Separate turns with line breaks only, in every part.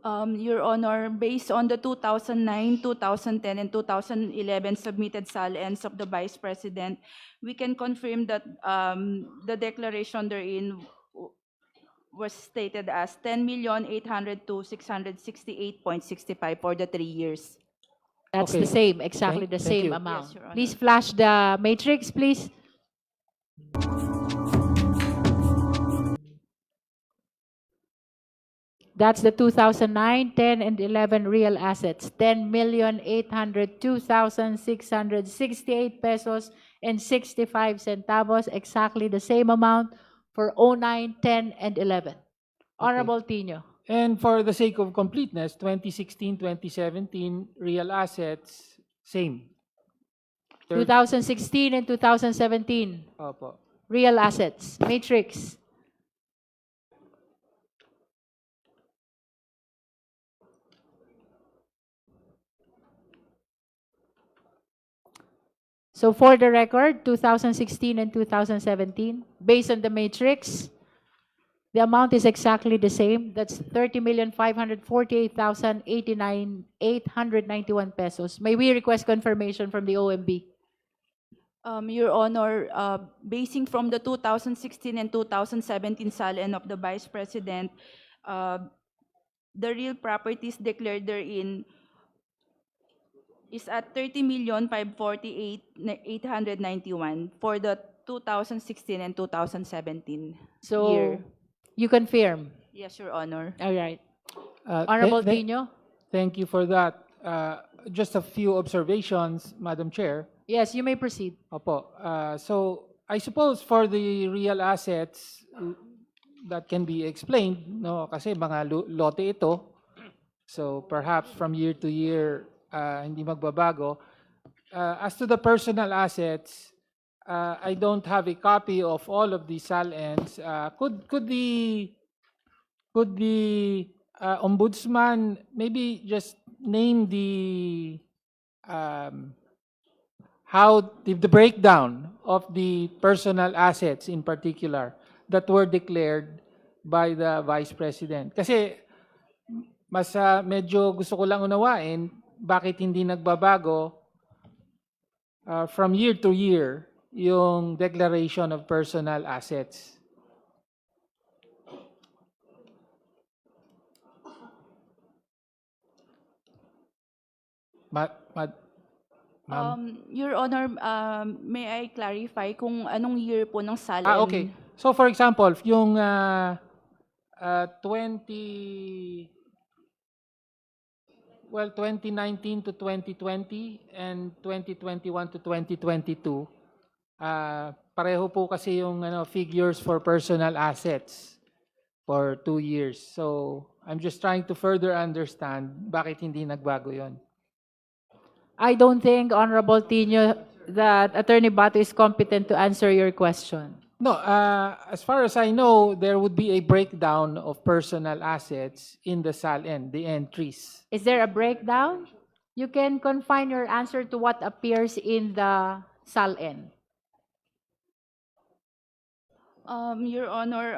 Your Honor, based on the 2009, 2010, and 2011 submitted SALNs of the Vice President, we can confirm that the declaration therein was stated as 10,802,668.65 for the 3 years.
That's
Okay.
the same, exactly the
Thank
same
you.
amount.
Yes, Your Honor.
Please flash the matrix, please. That's the 2009, 10, and 11 real assets. 10,802,668 pesos and 65 centavos, exactly the same amount for 09, 10, and 11. Honorable Tino.
And for the sake of completeness, 2016, 2017, real assets, same.
2016 and 2017,
Opo.
real assets. Matrix. So for the record, 2016 and 2017, based on the matrix, the amount is exactly the same. That's 30,548,891 pesos. May we request confirmation from the OMB?
Your Honor, basing from the 2016 and 2017 SALN of the Vice President, the real properties declared therein is at 30,548,891 for the 2016 and 2017
So
year.
you confirm.
Yes, Your Honor.
All right.
Uh,
Honorable
th- th-
Tino?
Thank you for that. Just a few observations, Madam Chair.
Yes, you may proceed.
Opo. So I suppose for the real assets that can be explained, no, kasi mga lote ito. So perhaps from year to year hindi magbabago. As to the personal assets, I don't have a copy of all of the SALNs. Could the ombudsman maybe just name the how the breakdown of the personal assets in particular that were declared by the Vice President? Kasi mas medyo gusto ko lang unawain bakit hindi nagbabago from year to year yung declaration of personal assets. Ma'am?
Your Honor, may I clarify kung anong year po ng SALN?
Okay. So for example, yung 2019 to 2020 and 2021 to 2022, pareho po kasi yung figures for personal assets for 2 years. So I'm just trying to further understand bakit hindi nagbago yon.
I don't think, Honorable Tino, that Attorney Bato is competent to answer your question.
No, as far as I know, there would be a breakdown of personal assets in the SALN, the entries.
Is there a breakdown? You can confine your answer to what appears in the SALN.
Your Honor,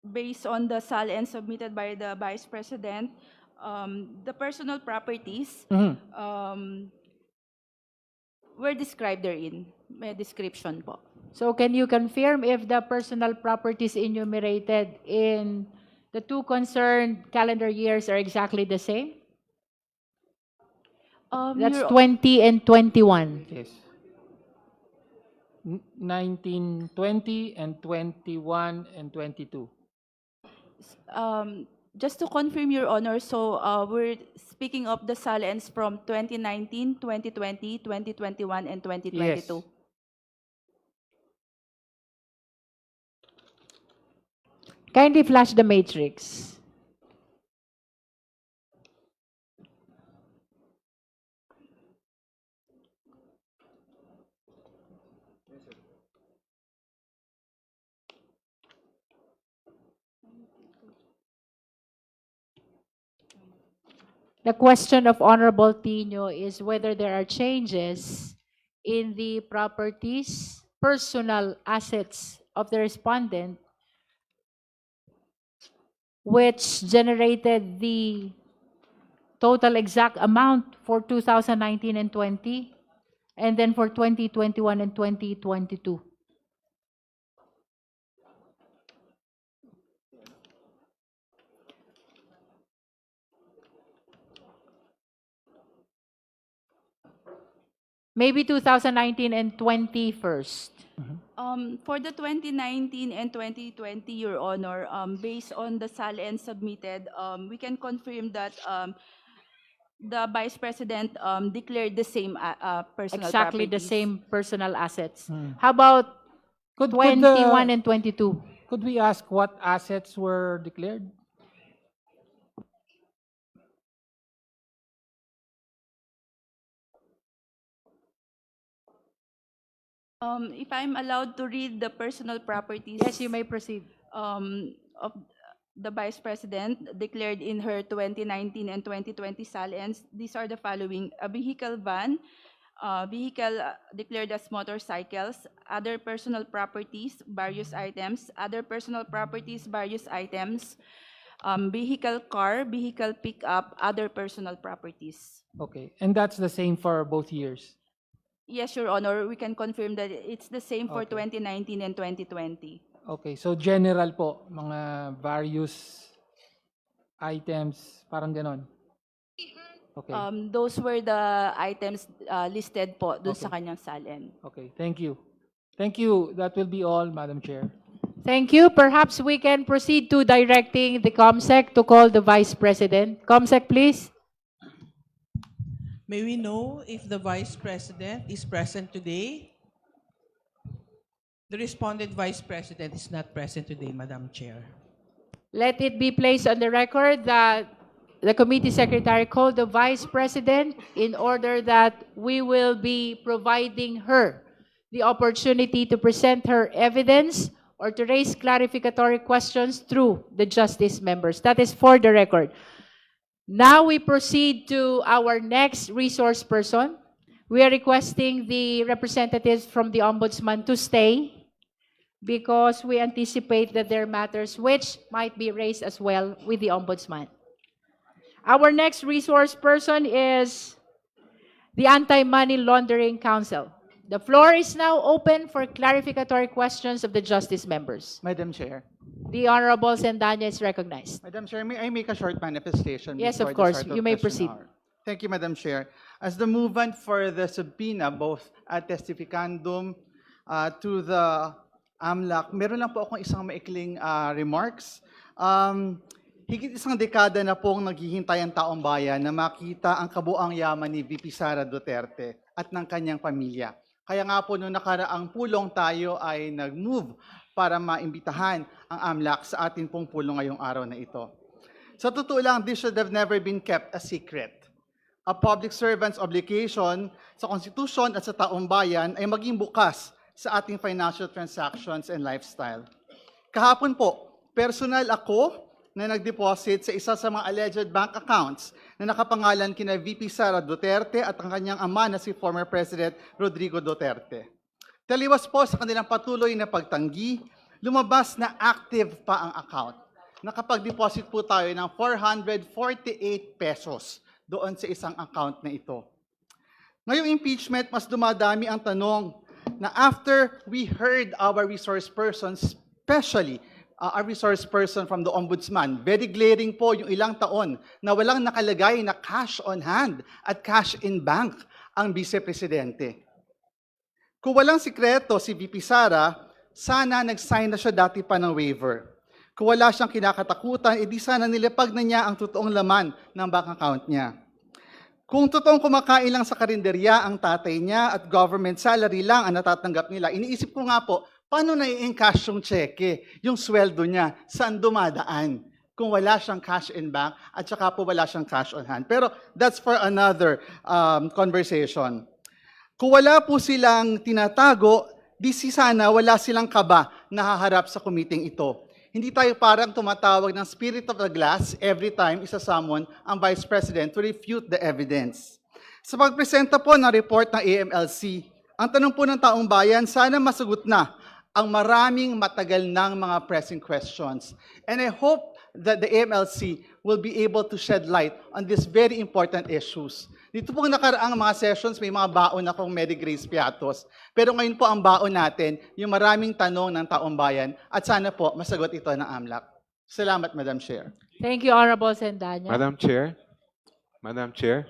based on the SALN submitted by the Vice President, the personal properties were described therein. May description po.
So can you confirm if the personal properties enumerated in the two concerned calendar years are exactly the same? That's
Your-
20 and 21.
Yes. 19, 20, and 21, and 22.
Just to confirm, Your Honor, so we're speaking of the SALNs from 2019, 2020, 2021, and 2022.
Yes.
Kindly flash the matrix. The question of Honorable Tino is whether there are changes in the properties, personal assets of the respondent which generated the total exact amount for 2019 and 20, and then for 2021 and 2022. Maybe 2019 and 20 first.
For the 2019 and 2020, Your Honor, based on the SALN submitted, we can confirm that the Vice President declared the same personal
Exactly the
properties.
same personal assets. How about
Could,
21 and 22?
could we ask what assets were declared?
If I'm allowed to read the personal properties.
Yes, you may proceed.
Of the Vice President declared in her 2019 and 2020 SALNs, these are the following: a vehicle van, vehicle declared as motorcycles, other personal properties, various items, other personal properties, various items, vehicle car, vehicle pickup, other personal properties.
Okay, and that's the same for both years.
Yes, Your Honor, we can confirm that it's the same for
Okay.
2019 and 2020.
Okay, so general po, mga various items, parang ganon. Okay,
Those were the items listed po dun sa
Okay.
kanyang SALN.
okay, thank you. Thank you. That will be all, Madam Chair.
Thank you. Perhaps we can proceed to directing the COMSEC to call the Vice President. COMSEC, please.
May we know if the Vice President is present today? The responded Vice President is not present today, Madam Chair.
Let it be placed on the record that the committee secretary called the Vice President in order that we will be providing her the opportunity to present her evidence or to raise clarificatory questions through the justice members. That is for the record. Now we proceed to our next resource person. We are requesting the representatives from the Ombudsman to stay because we anticipate that there are matters which might be raised as well with the Ombudsman. Our next resource person is the Anti-Money Laundering Council. The floor is now open for clarificatory questions of the justice members.
Madam Chair.
The Honorable Sendanya is recognized.
Madam Chair, may I make a short manifestation?
Yes,
before
of
the
course.
start
You may
question
proceed.
hour? Thank you, Madam Chair. As the movement for the subpoena, both at testificandum to the AMLAC, meron lang po akong isang maikling remarks. Higit isang dekada na pong naghihintay ang taong bayan na makita ang kabuang yaman ni VP Sara Duterte at ng kanyang pamilya. Kaya nga po noong nakaraang pulong tayo ay nag-move para maimbitahan ang AMLAC sa atin pong pulong ngayong araw na ito. Sa totoo lang, this should have never been kept a secret. A public servant's obligation sa konstitusyon at sa taong bayan ay maging bukas sa ating financial transactions and lifestyle. Kahapon po, personal ako na nag-deposit sa isa sa mga alleged bank accounts na nakapangalan kina VP Sara Duterte at ang kanyang ama na si former President Rodrigo Duterte. Taliwas po sa kanilang patuloy na pagtanggi, lumabas na active pa ang account. Nakapag-deposit po tayo ng 448 pesos doon sa isang account na ito. Ngayong impeachment, mas dumadami ang tanong na after we heard our resource persons, especially a resource person from the Ombudsman, very glaring po yung ilang taon na walang nakalagay na cash on hand at cash in bank ang Vice-Presidente. Kung walang sikreto si VP Sara, sana nag-sign na siya dati pa ng waiver. Kung wala siyang kinakatakutan, edi sana nilapag na niya ang totoong laman ng bank account niya. Kung totoong kumakain lang sa karinderya ang tatay niya at government salary lang ang natatanggap nila, iniisip ko nga po, paano na-i-encash yung cheque, yung sweldo niya, saan dumadaan? Kung wala siyang cash in bank at saka po wala siyang cash on hand. Pero that's for another conversation. Kung wala po silang tinatago, di sana wala silang kaba na haharap sa committee ito. Hindi tayo parang tumatawag ng spirit of the glass every time isa-summon ang Vice President to refute the evidence. Sa pagpresenta po ng report ng AMLC, ang tanong po ng taong bayan, sana masagot na ang maraming matagal ng mga pressing questions. And I hope that the AMLC will be able to shed light on these very important issues. Dito pong nakaraang mga sessions, may mga baon akong Mary Grace Piatos. Pero ngayon po ang baon natin, yung maraming tanong ng taong bayan, at sana po masagot ito ng AMLAC. Salamat, Madam Chair.
Thank you, Honorable Sendanya.
Madam Chair, Madam Chair,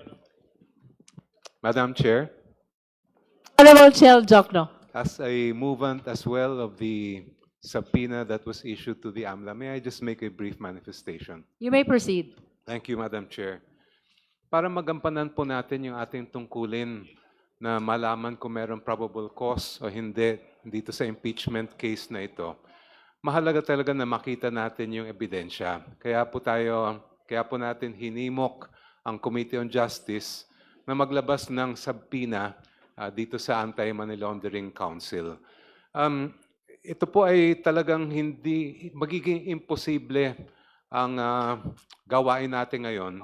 Madam Chair,
Honorable Chel Jokno.
as a movant as well of the subpoena that was issued to the AMLA, may I just make a brief manifestation?
You may proceed.
Thank you, Madam Chair. Para magampanan po natin yung ating tungkulin na malaman kung mayroong probable cause o hindi dito sa impeachment case na ito, mahalaga talaga na makita natin yung ebidensya. Kaya po natin hinimok ang Committee on Justice na maglabas ng subpoena dito sa Anti-Money Laundering Council. Ito po ay talagang hindi magiging imposible ang gawain natin ngayon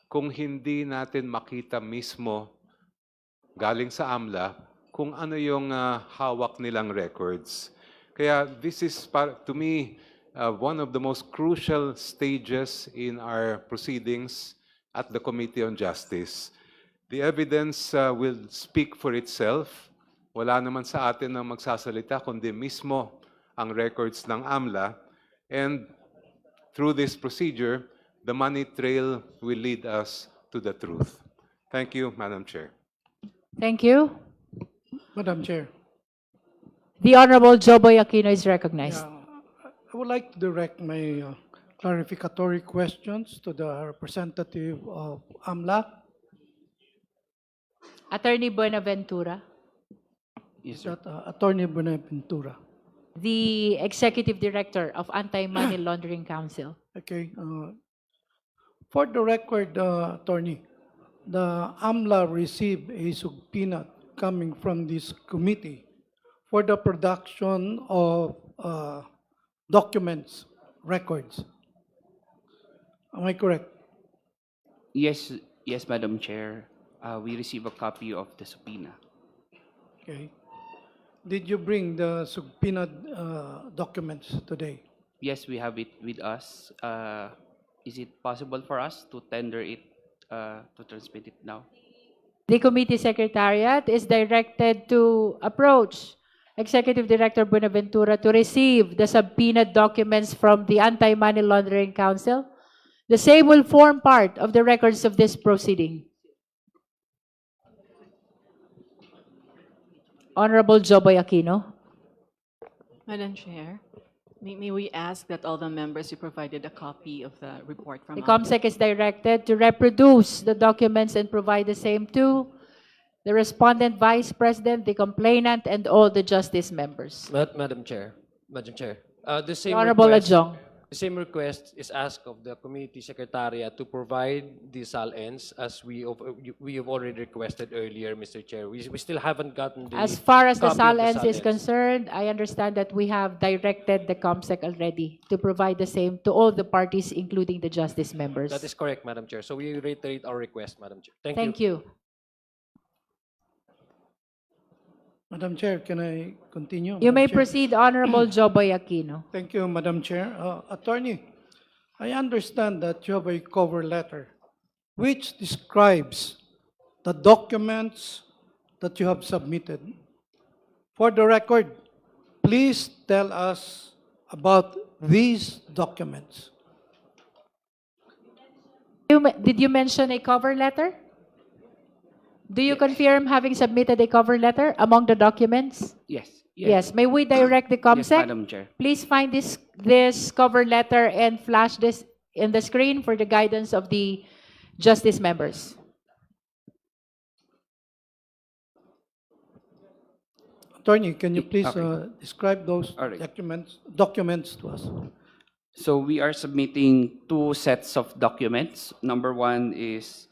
kung hindi natin makita mismo galing sa AMLA kung ano yung hawak nilang records. Kaya this is, to me, one of the most crucial stages in our proceedings at the Committee on Justice. The evidence will speak for itself. Wala naman sa atin na magsasalita kundi mismo ang records ng AMLA. And through this procedure, the money trail will lead us to the truth. Thank you, Madam Chair.
Thank you.
Madam Chair,
The Honorable Joboy Aquino is recognized.
I would like to direct my clarificatory questions to the representative of AMLAC.
Attorney Buenaventura,
That Attorney Buenaventura.
the Executive Director of Anti-Money Laundering Council.
Okay. For the record, Attorney, the AMLA received a subpoena coming from this committee for the production of documents, records. Am I correct?
Yes, yes, Madam Chair. We receive a copy of the subpoena.
Okay. Did you bring the subpoenaed documents today?
Yes, we have it with us. Is it possible for us to tender it, to transmit it now?
The committee secretariat is directed to approach Executive Director Buenaventura to receive the subpoenaed documents from the Anti-Money Laundering Council. The same will form part of the records of this proceeding. Honorable Joboy Aquino.
Madam Chair, may we ask that all the members be provided a copy of the report from
The
AMLA?
COMSEC is directed to reproduce the documents and provide the same to the respondent vice president, the complainant, and all the justice members.
Madam Chair, the same
The Honorable
request,
Adjong.
the same request is asked of the committee secretariat to provide the SALNs as we have already requested earlier, Mr. Chair. We still haven't gotten the
As far as the
copy of the
SALNs is
SALNs.
concerned, I understand that we have directed the COMSEC already to provide the same to all the parties, including the justice members.
That is correct, Madam Chair. So we reiterate our request, Madam Chair.
Thank you.
Madam Chair, can I continue?
You
Madam
may
Chair?
proceed, Honorable Joboy Aquino.
Thank you, Madam Chair. Attorney, I understand that you have a cover letter which describes the documents that you have submitted. For the record, please tell us about these documents.
Did you mention a cover letter? Do you confirm having submitted a cover letter among the documents?
Yes.
Yes. May we direct the
Yes,
COMSEC?
Madam Chair.
Please find this cover letter and flash this in the screen for the guidance of the justice members.
Attorney, can you please
Okay.
describe those
All right.
documents to us?
So we are submitting two sets of documents. Number one is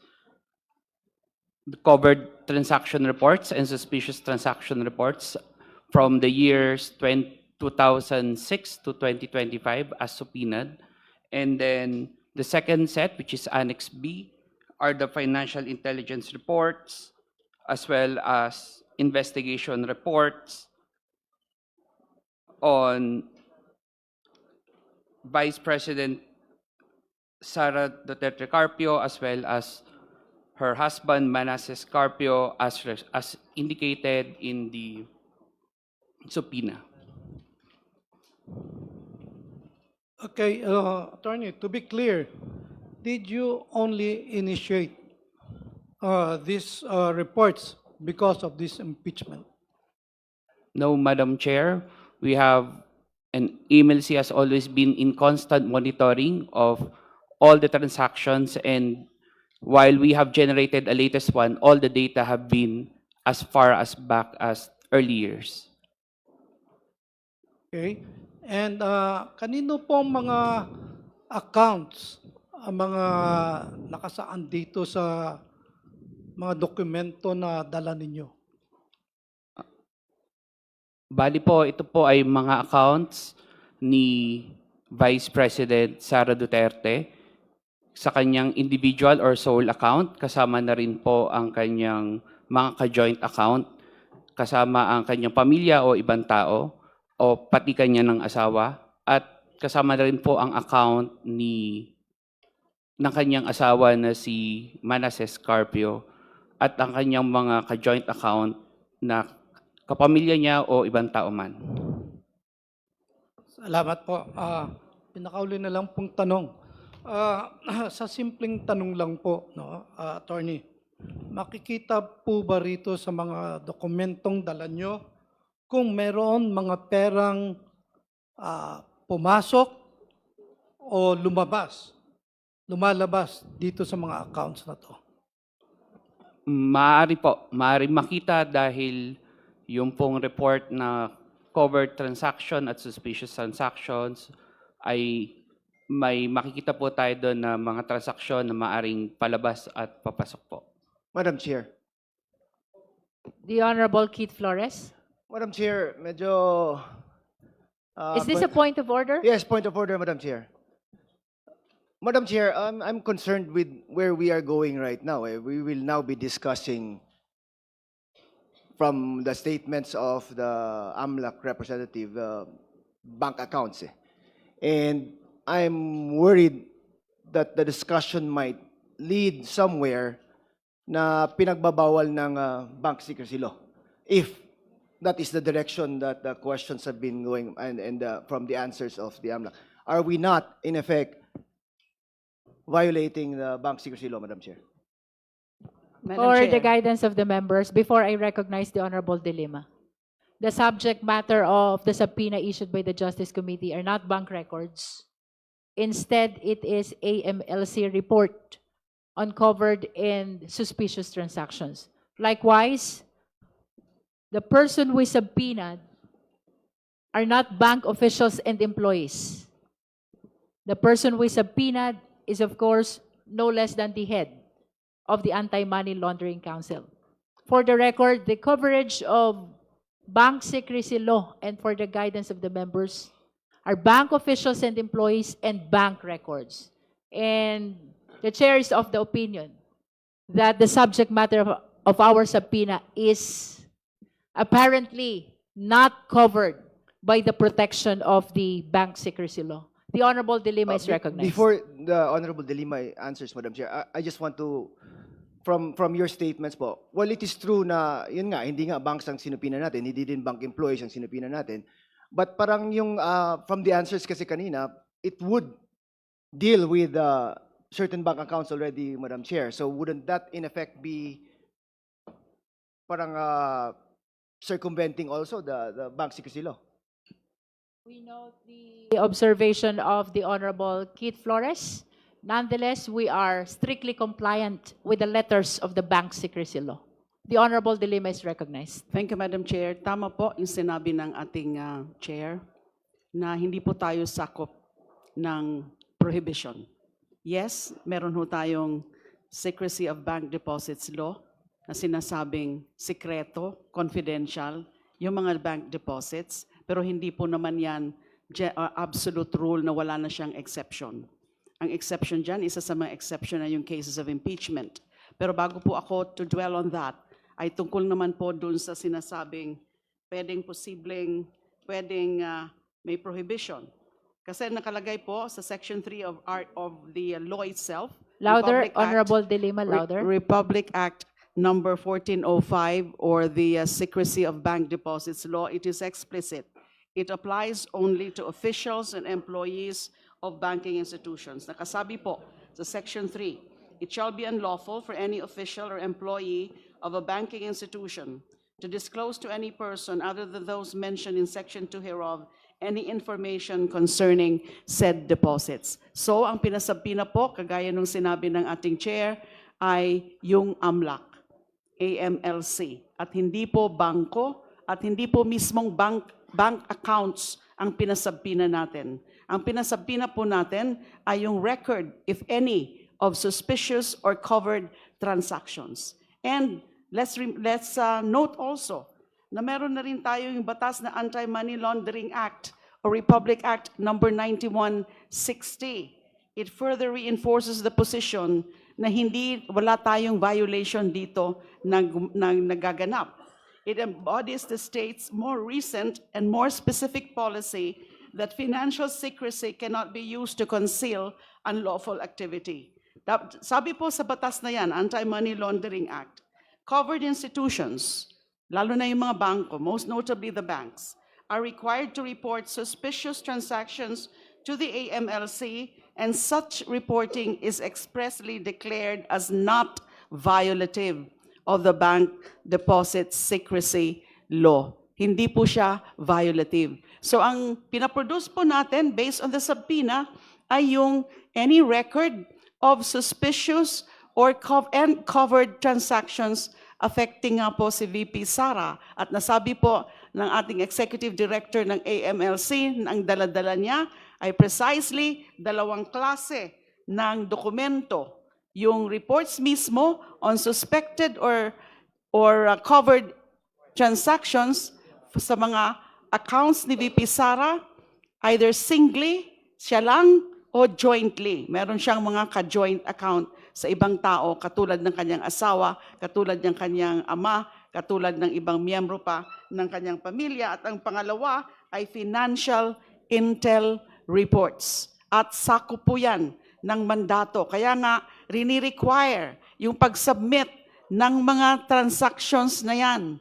the covered transaction reports and suspicious transaction reports from the years 2006 to 2025 as subpoenaed. And then the second set, which is Annex B, are the financial intelligence reports as well as investigation reports on Vice President Sara Duterte Carpio as well as her husband Manasseh Carpio as indicated in the subpoena.
Okay, Attorney, to be clear, did you only initiate these reports because of this impeachment?
No, Madam Chair, we have, and EMLC has always been in constant monitoring of all the transactions, and while we have generated a latest one, all the data have been as far as back as early years.
Okay? And kanino po mga accounts ang mga nakasaan dito sa mga dokumento na dala ninyo?
Bali po, ito po ay mga accounts ni Vice President Sara Duterte sa kanyang individual or sole account. Kasama na rin po ang kanyang mga ka-joint account, kasama ang kanyang pamilya o ibang tao, o pati kanya ng asawa, at kasama na rin po ang account ng kanyang asawa na si Manasseh Carpio at ang kanyang mga ka-joint account na kapamilya niya o ibang tao man.
Salamat po. Pinakauli na lang pong tanong. Sa simpleng tanong lang po, no, Attorney, makikita po ba rito sa mga dokumentong dala nyo kung meron mga perang pumasok o lumalabas dito sa mga accounts na to?
Maaari po, maaari makita dahil yung pong report na covered transaction at suspicious transactions ay may makikita po tayo doon na mga transaksyon na maaring palabas at papasok po.
Madam Chair.
The Honorable Keith Flores.
Madam Chair, medyo...
Is this a point of order?
Yes, point of order, Madam Chair. Madam Chair, I'm concerned with where we are going right now. We will now be discussing from the statements of the AMLAC representative, bank accounts. And I'm worried that the discussion might lead somewhere na pinagbabawal ng bank secrecy law. If that is the direction that the questions have been going and from the answers of the AMLAC. Are we not, in effect, violating the bank secrecy law, Madam Chair?
For the guidance of the members, before I recognize the Honorable De Lima, the subject matter of the subpoena issued by the Justice Committee are not bank records. Instead, it is AMLC report uncovered in suspicious transactions. Likewise, the person we subpoenaed are not bank officials and employees. The person we subpoenaed is, of course, no less than the head of the Anti-Money Laundering Council. For the record, the coverage of bank secrecy law and for the guidance of the members are bank officials and employees and bank records. And the chair is of the opinion that the subject matter of our subpoena is apparently not covered by the protection of the bank secrecy law. The Honorable De Lima is recognized.
Before the Honorable De Lima answers, Madam Chair, I just want to, from your statements po, well, it is true na, yun nga, hindi nga banks ang sinupina natin, hindi din bank employees ang sinupina natin. But parang yung, from the answers kasi kanina, it would deal with certain bank accounts already, Madam Chair. So wouldn't that, in effect, be parang circumventing also the bank secrecy law?
We note the observation of the Honorable Keith Flores. Nonetheless, we are strictly compliant with the letters of the bank secrecy law. The Honorable De Lima is recognized.
Thank you, Madam Chair. Tama po yung sinabi ng ating Chair na hindi po tayo sakop ng prohibition. Yes, meron ho tayong Secrecy of Bank Deposits Law na sinasabing sikreto, confidential, yung mga bank deposits, pero hindi po naman yan absolute rule na wala na siyang exception. Ang exception dyan, isa sa mga exception na yung cases of impeachment. Pero bago po ako to dwell on that, ay tungkol naman po dun sa sinasabing pwedeng may prohibition. Kasi nakalagay po sa Section 3 of the law itself.
Louder,
Republic Act-
Honorable De Lima,
Re-
louder.
Republic Act number 1405, or the Secrecy of Bank Deposits Law, it is explicit. It applies only to officials and employees of banking institutions. Nakasabi po sa Section 3, it shall be unlawful for any official or employee of a banking institution to disclose to any person other than those mentioned in Section 2 hereof any information concerning said deposits. So, ang pinasabina po, kagaya nung sinabi ng ating chair, ay yung AMLAC, AMLC, at hindi po bangko, at hindi po mismong bank accounts ang pinasabina natin. Ang pinasabina po natin ay yung record, if any, of suspicious or covered transactions. And let's note also na meron na rin tayo yung batas na Anti-Money Laundering Act or Republic Act number 9160. It further reinforces the position na wala tayong violation dito na nagaganap. It embodies the state's more recent and more specific policy that financial secrecy cannot be used to conceal unlawful activity. Sabi po sa batas na yan, Anti-Money Laundering Act, covered institutions, lalo na yung mga bangko, most notably the banks, are required to report suspicious transactions to the AMLC, and such reporting is expressly declared as not violative of the Bank Deposit Secrecy Law. Hindi po siya violative. So ang pinaproduce po natin based on the subpoena ay yung any record of suspicious or covered transactions affecting nga po si VP Sara. At nasabi po ng ating Executive Director ng AMLC, ang daladala niya ay precisely dalawang klase ng dokumento. Yung reports mismo on suspected or covered transactions sa mga accounts ni VP Sara, either singly, siya lang, o jointly. Meron siyang mga ka-joint account sa ibang tao, katulad ng kanyang asawa, katulad ng kanyang ama, katulad ng ibang miyembro pa ng kanyang pamilya. At ang pangalawa ay financial intel reports. At sakop po yan ng mandato. Kaya nga, rini-require yung pag-submit ng mga transactions na yan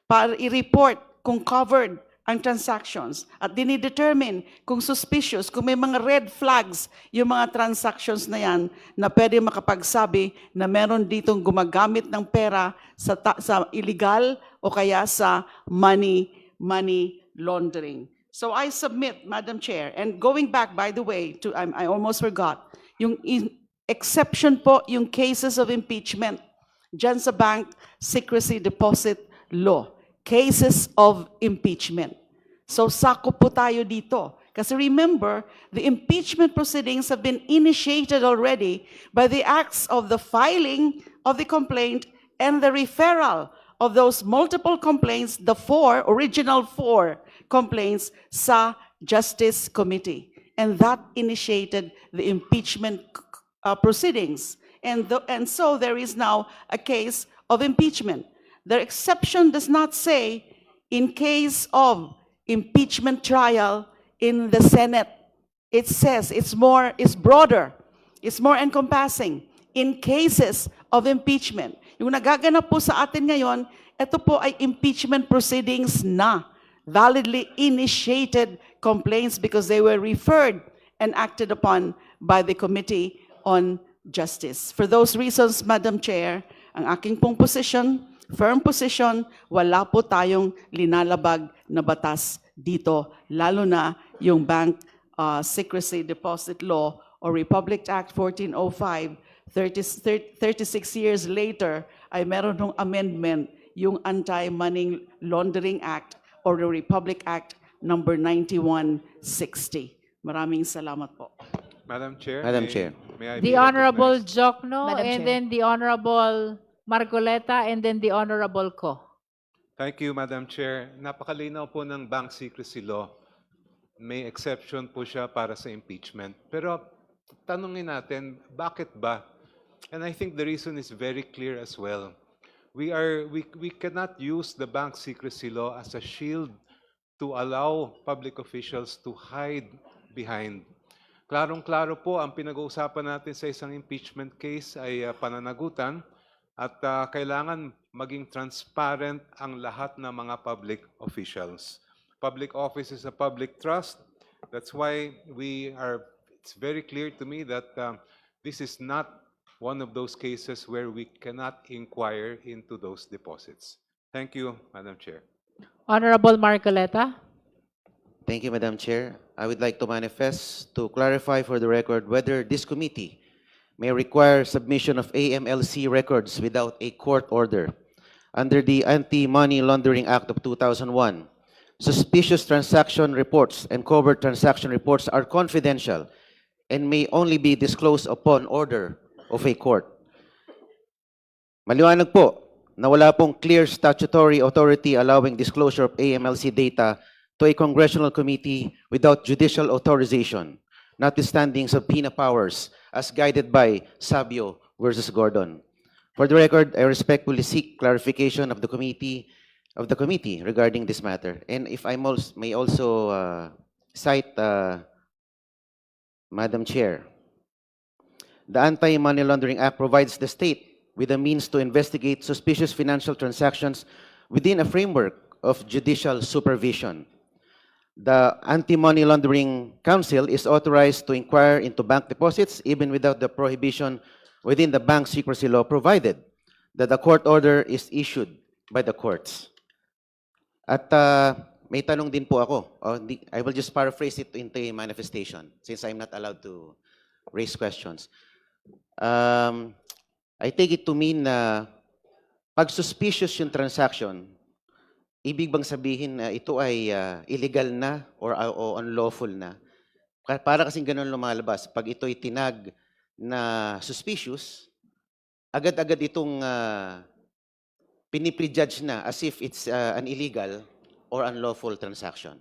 para i-report kung covered ang transactions at dinidetermine kung suspicious, kung may mga red flags yung mga transactions na yan na pwede makapagsabi na meron ditong gumagamit ng pera sa illegal o kaya sa money laundering. So I submit, Madam Chair, and going back, by the way, I almost forgot, yung exception po yung cases of impeachment dyan sa Bank Secrecy Deposit Law. Cases of impeachment. So sakop po tayo dito. Kasi remember, the impeachment proceedings have been initiated already by the acts of the filing of the complaint and the referral of those multiple complaints, the original four complaints sa Justice Committee. And that initiated the impeachment proceedings. And so there is now a case of impeachment. The exception does not say in case of impeachment trial in the Senate. It says it's broader, it's more encompassing. In cases of impeachment. Yung nagaganap po sa atin ngayon, ito po ay impeachment proceedings na validly initiated complaints because they were referred and acted upon by the Committee on Justice. For those reasons, Madam Chair, ang aking pong position, firm position, wala po tayong linalabag na batas dito, lalo na yung Bank Secrecy Deposit Law or Republic Act 1405, 36 years later, ay meron ng amendment yung Anti-Money Laundering Act or the Republic Act number 9160. Maraming salamat po.
Madam Chair.
Madam
may-
Chair.
may I be
The Honorable
recognized?
Jokno,
Madam
and
Chair.
then the Honorable Marcoleta, and then the Honorable Ko.
Thank you, Madam Chair. Napakalinaw po ng Bank Secrecy Law. May exception po siya para sa impeachment. Pero tanungin natin, bakit ba? And I think the reason is very clear as well. We cannot use the Bank Secrecy Law as a shield to allow public officials to hide behind. Klarong-klaro po ang pinag-uusapan natin sa isang impeachment case ay pananagutan at kailangan maging transparent ang lahat ng mga public officials. Public office is a public trust. That's why it's very clear to me that this is not one of those cases where we cannot inquire into those deposits. Thank you, Madam Chair.
Honorable Marcoleta.
Thank you, Madam Chair. I would like to manifest to clarify for the record whether this committee may require submission of AMLC records without a court order. Under the Anti-Money Laundering Act of 2001, suspicious transaction reports and covert transaction reports are confidential and may only be disclosed upon order of a court. Maliwanag po na wala pong clear statutory authority allowing disclosure of AMLC data to a congressional committee without judicial authorization, notwithstanding subpoena powers as guided by Sabio versus Gordon. For the record, I respectfully seek clarification of the committee regarding this matter. And if I may also cite, Madam Chair, the Anti-Money Laundering Act provides the state with a means to investigate suspicious financial transactions within a framework of judicial supervision. The Anti-Money Laundering Council is authorized to inquire into bank deposits even without the prohibition within the bank secrecy law, provided that the court order is issued by the courts. At may tanong din po ako. I will just paraphrase it into a manifestation since I'm not allowed to raise questions. I take it to mean na pag suspicious yung transaction, ibig bang sabihin na ito ay illegal na or unlawful na? Para kasing ganun lumalabas. Pag ito'y tinag na suspicious, agad-agad itong piniprejudge na as if it's an illegal or unlawful transaction.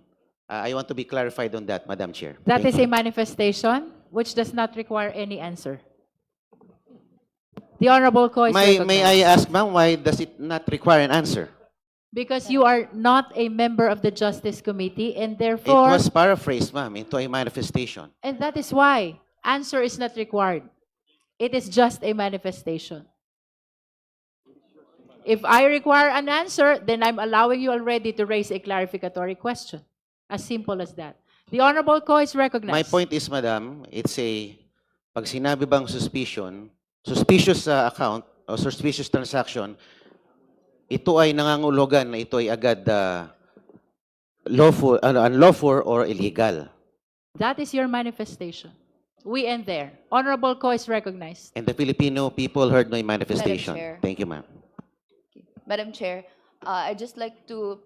I want to be clarified on that, Madam Chair.
That
Thank
is a
you.
manifestation which does not require any answer. The Honorable Ko is
May
recognized.
I ask, ma'am, why does it not require an answer?
Because you are not a member of the Justice Committee, and
It
therefore,
was paraphrased, ma'am, into a manifestation.
and that is why answer is not required. It is just a manifestation. If I require an answer, then I'm allowing you already to raise a clarificatory question. As simple as that. The Honorable Ko is recognized.
My point is, madam, it's pag sinabi bang suspicious account o suspicious transaction, ito ay nangangulugan na ito ay agad unlawful or illegal.
That is your manifestation. We end there. Honorable Ko is recognized.
And the Filipino people heard my manifestation.
Chair.
Thank you, ma'am.
Madam Chair, I'd just like to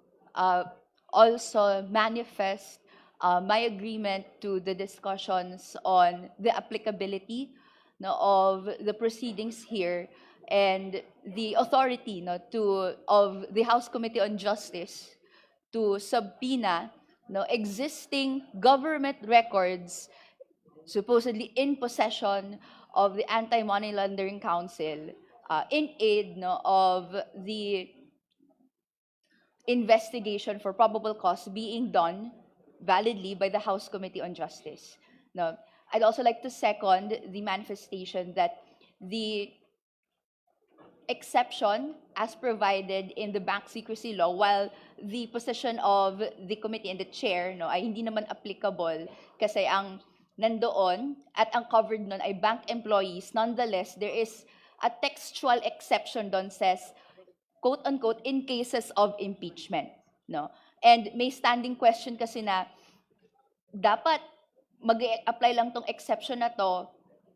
also manifest my agreement to the discussions on the applicability of the proceedings here and the authority of the House Committee on Justice to subpoena existing government records supposedly in possession of the Anti-Money Laundering Council in aid of the investigation for probable cause being done validly by the House Committee on Justice. Now, I'd also like to second the manifestation that the exception as provided in the bank secrecy law, while the position of the committee and the chair ay hindi naman applicable kasi ang nandoon at ang covered nun ay bank employees, nonetheless, there is a textual exception doon says, quote-unquote, in cases of impeachment. And may standing question kasi na dapat mag-apply lang tong exception na to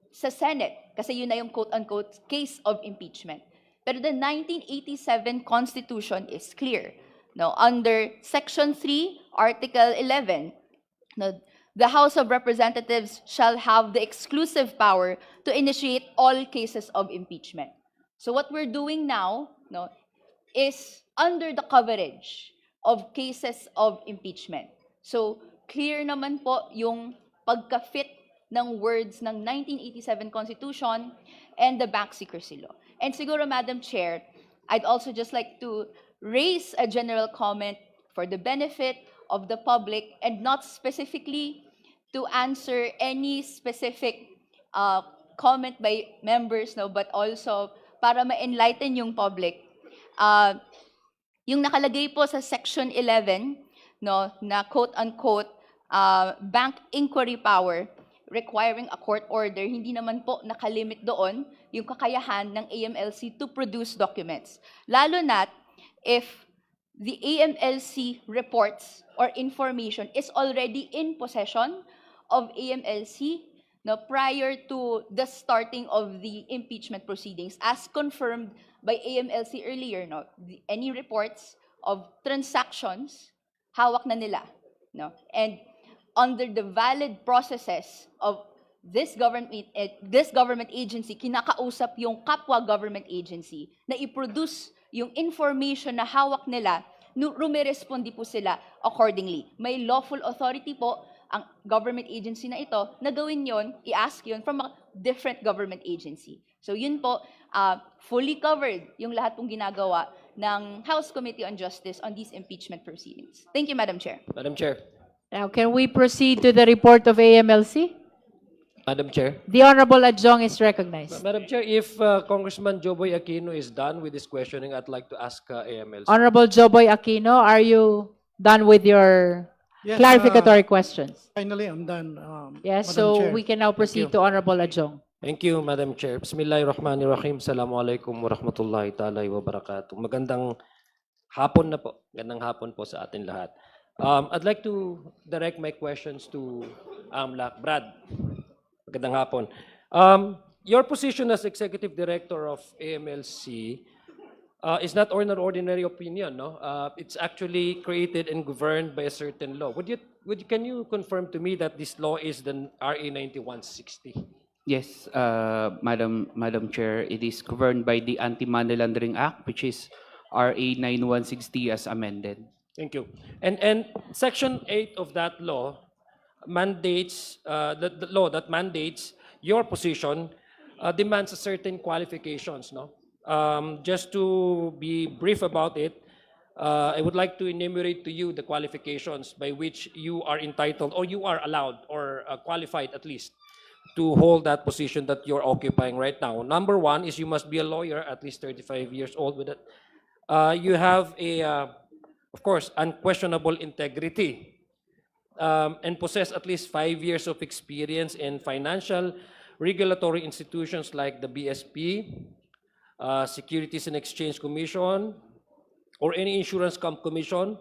sa Senate kasi yun na yung quote-unquote case of impeachment. Pero the 1987 Constitution is clear. Under Section 3, Article 11, the House of Representatives shall have the exclusive power to initiate all cases of impeachment. So what we're doing now is under the coverage of cases of impeachment. So clear naman po yung pagka-fit ng words ng 1987 Constitution and the bank secrecy law. And siguro, Madam Chair, I'd also just like to raise a general comment for the benefit of the public and not specifically to answer any specific comment by members, no, but also para ma-enlighten yung public. Yung nakalagay po sa Section 11, no, na quote-unquote bank inquiry power requiring a court order, hindi naman po nakalimit doon yung kakayahan ng AMLC to produce documents. Lalo na if the AMLC reports or information is already in possession of AMLC, no, prior to the starting of the impeachment proceedings, as confirmed by AMLC earlier, no, any reports of transactions, hawak na nila, no, and under the valid processes of this government agency, kinakausap yung kapwa government agency na i-produce yung information na hawak nila, rumirespondi po sila accordingly. May lawful authority po ang government agency na ito na gawin yon, i-ask yon from a different government agency. So yun po, fully covered yung lahat pong ginagawa ng House Committee on Justice on these impeachment proceedings. Thank you, Madam Chair.
Madam Chair.
Now, can we proceed to the report of AMLC?
Madam Chair.
The Honorable Adjong is recognized.
Madam Chair, if Congressman Joboy Aquino is done with his questioning, I'd like to ask AMLC.
Honorable Joboy Aquino, are you done with your
Yes,
clarificatory questions?
Finally, I'm done.
Yes,
Madam
so
Chair.
we can now proceed to Honorable Adjong.
Thank you, Madam Chair. Bismillahirrahmanirrahim. Assalamualaikum warahmatullahi ta'ala wa barakatuh. Magandang hapon na po. Magandang hapon po sa atin lahat. I'd like to direct my questions to AMLAC. Brad, magandang hapon. Your position as Executive Director of AMLC is not an ordinary opinion, no? It's actually created and governed by a certain law. Can you confirm to me that this law is the RA 9160?
Yes, Madam Chair, it is governed by the Anti-Money Laundering Act, which is RA 9160 as amended.
Thank you. And Section 8 of that law mandates, the law that mandates your position demands a certain qualifications, no? Just to be brief about it, I would like to enumerate to you the qualifications by which you are entitled or you are allowed or qualified at least to hold that position that you're occupying right now. Number one is you must be a lawyer, at least 35 years old with it. You have a, of course, unquestionable integrity and possess at least 5 years of experience in financial regulatory institutions like the BSP, Securities and Exchange Commission, or any insurance commission.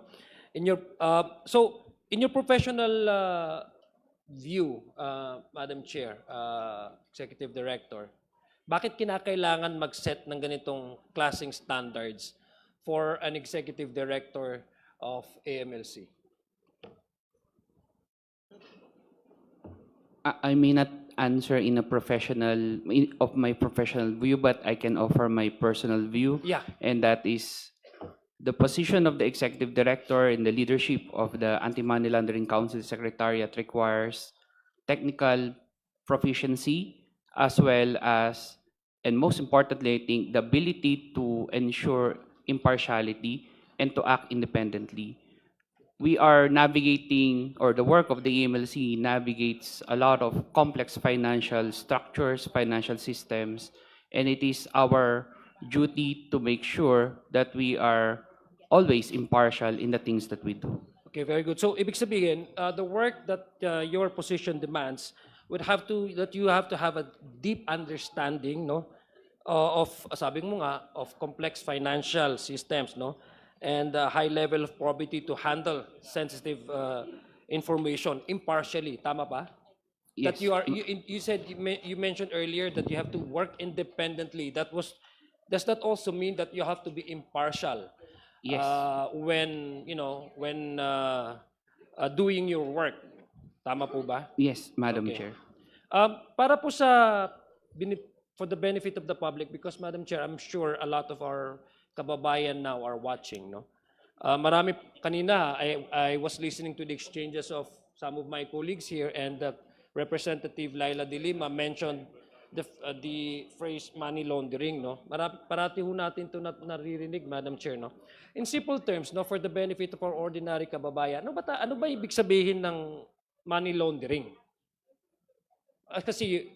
In your professional view, Madam Chair, Executive Director, bakit kinakailangan mag-set ng ganitong klaseng standards for an Executive Director of AMLC?
I may not answer in a of my professional view, but I can offer my personal view.
Yeah.
And that is the position of the Executive Director in the leadership of the Anti-Money Laundering Council Secretariat requires technical proficiency as well as, and most importantly, I think, the ability to ensure impartiality and to act independently. We are navigating, or the work of the AMLC navigates a lot of complex financial structures, financial systems, and it is our duty to make sure that we are always impartial in the things that we do.
Okay, very good. So, ibig sabihin, the work that your position demands would have to, that you have to have a deep understanding, no, of, sabi mo nga, of complex financial systems, no, and a high level of probity to handle sensitive information impartially. Tama ba?
Yes.
That you are, you said, you mentioned earlier that you have to work independently. Does that also mean that you have to be impartial?
Yes.
When doing your work. Tama po ba?
Yes, Madam
Okay.
Chair.
Para po for the benefit of the public, because Madam Chair, I'm sure a lot of our kababayan now are watching, no? Marami kanina, I was listening to the exchanges of some of my colleagues here, and Representative Laila De Lima mentioned the phrase money laundering, no? Parati ho natin ito naririnig, Madam Chair, no? In simple terms, no, for the benefit of our ordinary kababayan, ano ba ibig sabihin ng money laundering? kasi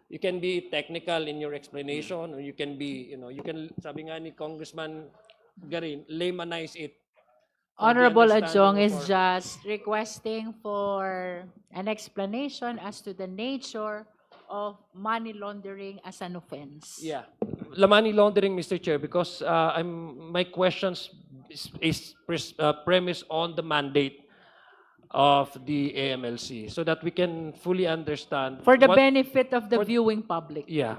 you can be technical in your explanation, or you can be, you can, sabi nga ni Congressman Garin, laymanize it. for the
Honorable
understanding
Adjong
of
is
our-
just requesting for an explanation as to the nature of money laundering as an offense.
Yeah. The money laundering, Mr. Chair, because my questions premised on the mandate of the AMLC so that we can fully understand.
For the
what-
benefit of the
for-
viewing public.
Yeah.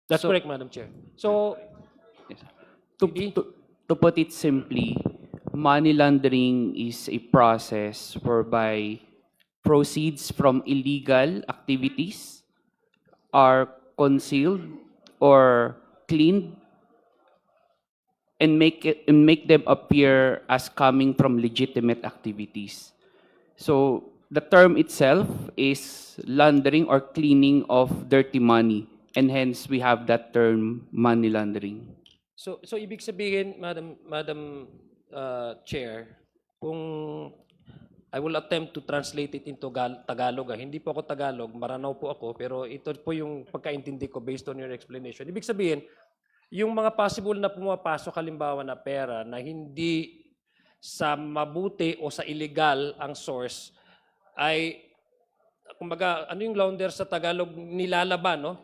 That's
So-
correct, Madam Chair. So,
Yes. To put it simply, money laundering is a process whereby proceeds from illegal activities are concealed or cleaned and make them appear as coming from legitimate activities. So the term itself is laundering or cleaning of dirty money, and hence we have that term money laundering.
so ibig sabihin, Madam Chair, kung I will attempt to translate it into Tagalog. Hindi po ako Tagalog, Maranao po ako, pero ito po yung pagkaintindi ko based on your explanation. Ibig sabihin, yung mga possible na pumapasok halimbawa na pera na hindi sa mabuti o sa illegal ang source ay, kumbaga, ano yung launder sa Tagalog? Nilalaba, no?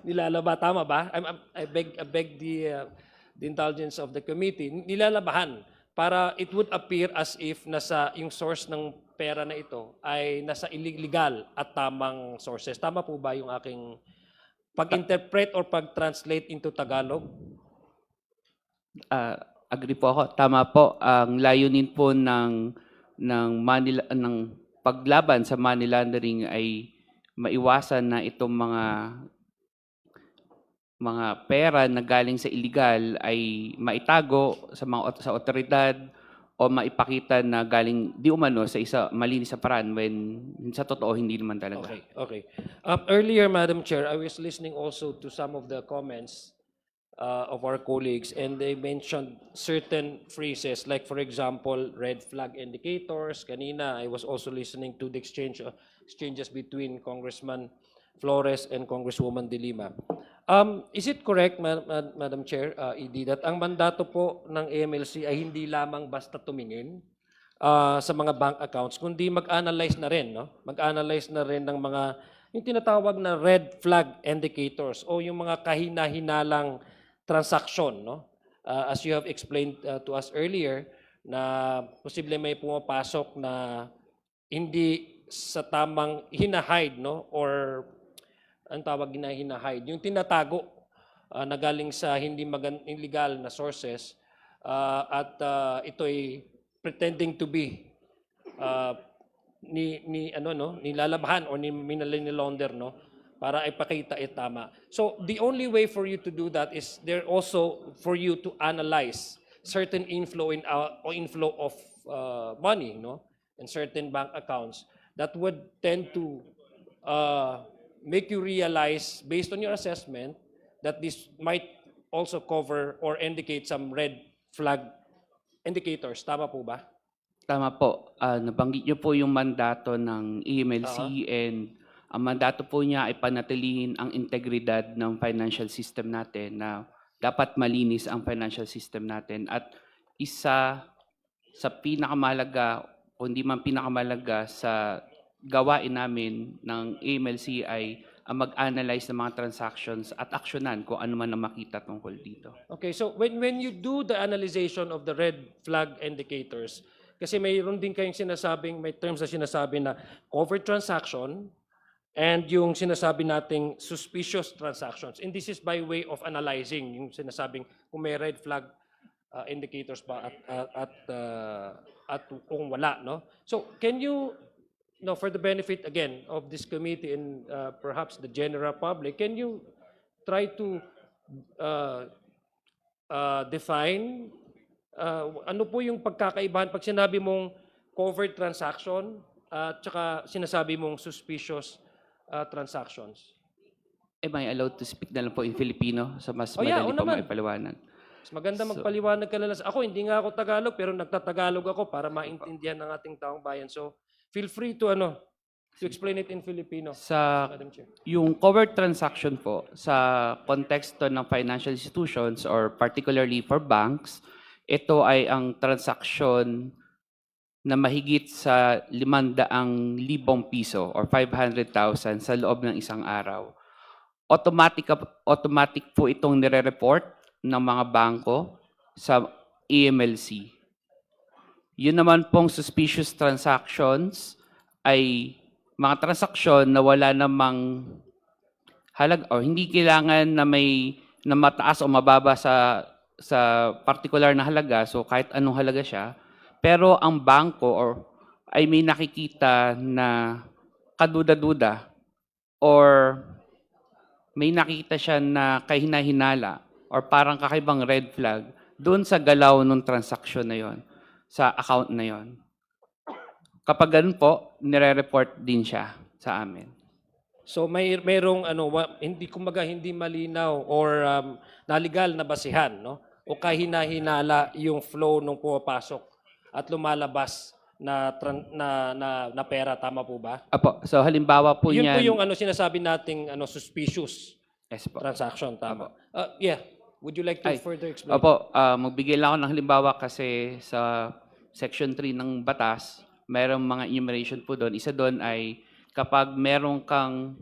Nilalaba, tama ba? I beg the indulgence of the committee. Nilalabahan para it would appear as if nasa yung source ng pera na ito ay nasa illegal at tamang sources. Tama po ba yung aking pag-interpret or pag-translate into Tagalog?
Agree po ako. Tama po. Ang layunin po ng paglaban sa money laundering ay maiwasan na itong mga pera na galing sa illegal ay maitago sa otoridad o maipakita na galing di umano sa malinis sa paraan when sa totoo hindi naman talaga.
Okay. Earlier, Madam Chair, I was listening also to some of the comments of our colleagues, and they mentioned certain phrases, like for example, red flag indicators. Kanina, I was also listening to the exchanges between Congressman Flores and Congresswoman De Lima. Is it correct, Madam Chair, ED, that ang mandato po ng AMLC ay hindi lamang basta tumingin sa mga bank accounts, kundi mag-analyze na rin, no? Mag-analyze na rin ng mga, yung tinatawag na red flag indicators o yung mga kahina-hinalang transaction, no? As you have explained to us earlier, na posible may pumapasok na hindi sa tamang hinahide, no? Or ang tawag na hinahide, yung tinatago na galing sa hindi illegal na sources at ito ay pretending to be nilalabahan o minalaunder, no, para ipakita tama. So the only way for you to do that is there also for you to analyze certain inflow of money, no, in certain bank accounts that would tend to make you realize, based on your assessment, that this might also cover or indicate some red flag indicators. Tama po ba?
Tama po. Nabanggit niyo po yung mandato ng AMLC and ang mandato po niya ay panatilihin ang integridad ng financial system natin, na dapat malinis ang financial system natin. At isa sa pinakamahalaga, o hindi man pinakamahalaga sa gawain namin ng AMLC ay ang mag-analyze ng mga transactions at aksyonan kung ano man ang makita tungkol dito.
Okay, so when you do the analyzation of the red flag indicators, kasi mayroon din kayong sinasabing, may terms na sinasabi na covered transaction and yung sinasabi nating suspicious transactions. And this is by way of analyzing yung sinasabing kung may red flag indicators pa at kung wala, no? So can you, no, for the benefit again of this committee and perhaps the general public, can you try to define ano po yung pagkakaibahan pag sinabi mong covered transaction at saka sinasabi mong suspicious transactions?
Am I allowed to speak na lang po in Filipino sa mas
yeah,
madali po
naman.
maipaliwanag?
Mas maganda magpaliwanag ka na lang. Ako, hindi nga ako Tagalog, pero nagtatagalog ako para maintindihan ng ating taong bayan. So, feel free to To explain it in Filipino,
Sa
Madam Chair.
yung covered transaction po sa konteksto ng financial institutions or particularly for banks, ito ay ang transaksyon na mahigit sa 500,000 piso or 500,000 sa loob ng isang araw. Automatic po itong nire-report ng mga bangko sa EMLC. Yun naman pong suspicious transactions ay mga transaksyon na wala namang o hindi kailangan na mataas o mababa sa particular na halaga, so kahit anong halaga siya, pero ang bangko ay may nakikita na kaduda-duda or may nakita siya na kahina-hinala or parang kakaibang red flag doon sa galaw ng transaksyon na yon, sa account na yon. Kapag ganun po, nire-report din siya sa amin.
So mayroong hindi malinaw or naligal na basihan, no? O kahina-hinala yung flow nung pumapasok at lumalabas na pera, tama po ba?
Apo, so halimbawa po
Yun po
niyan.
yung sinasabi nating suspicious
Yes po.
transaction, tama. Yeah, would you like to
Ay,
further explain?
Opo, magbigay lang ako ng halimbawa kasi sa Section 3 ng batas, mayroong mga enumeration po doon. Isa doon ay kapag meron kang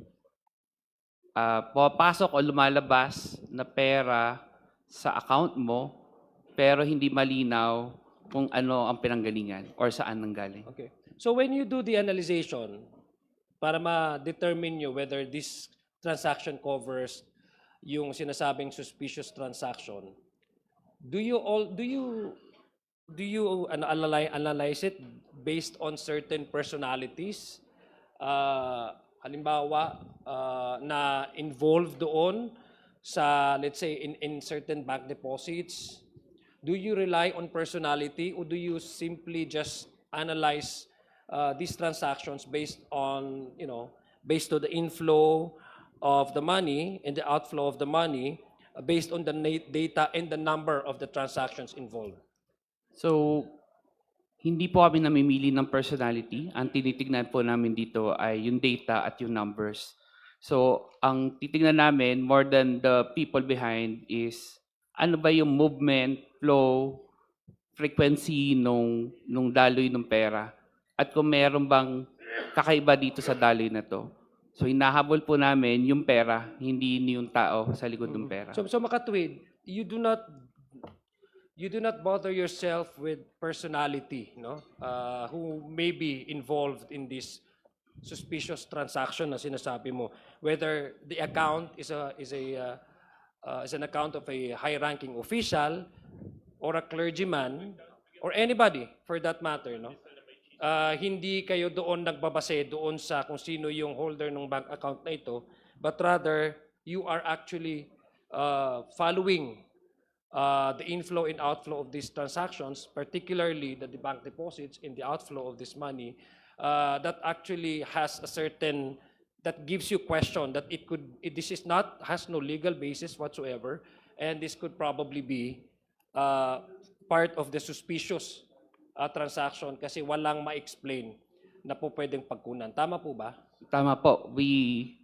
pumapasok o lumalabas na pera sa account mo, pero hindi malinaw kung ano ang pinanggalingan or saan nanggaling.
Okay. So when you do the analyzation, para ma-determine nyo whether this transaction covers yung sinasabing suspicious transaction, do you analyze it based on certain personalities? Halimbawa, na involved doon sa, let's say, in certain bank deposits? Do you rely on personality or do you simply just analyze these transactions based on, based on the inflow of the money and the outflow of the money, based on the data and the number of the transactions involved?
So, hindi po kami namimili ng personality. Ang tinitignan po namin dito ay yung data at yung numbers. So, ang titignan namin more than the people behind is ano ba yung movement, flow, frequency nung daloy ng pera. At kung meron bang kakaiba dito sa daloy na to. So, hinahabol po namin yung pera, hindi yung tao sa likod ng pera.
So makatwid, you do not bother yourself with personality, no? Who may be involved in this suspicious transaction na sinasabi mo, whether the account is an account of a high-ranking official or a clergyman or anybody for that matter, no? Hindi kayo doon nagbabase doon sa kung sino yung holder ng bank account na ito, but rather you are actually following the inflow and outflow of these transactions, particularly the bank deposits in the outflow of this money, that actually has a certain, that gives you question that has no legal basis whatsoever, and this could probably be part of the suspicious transaction kasi walang ma-explain na po pwedeng pagkunan. Tama po ba?
Tama po. We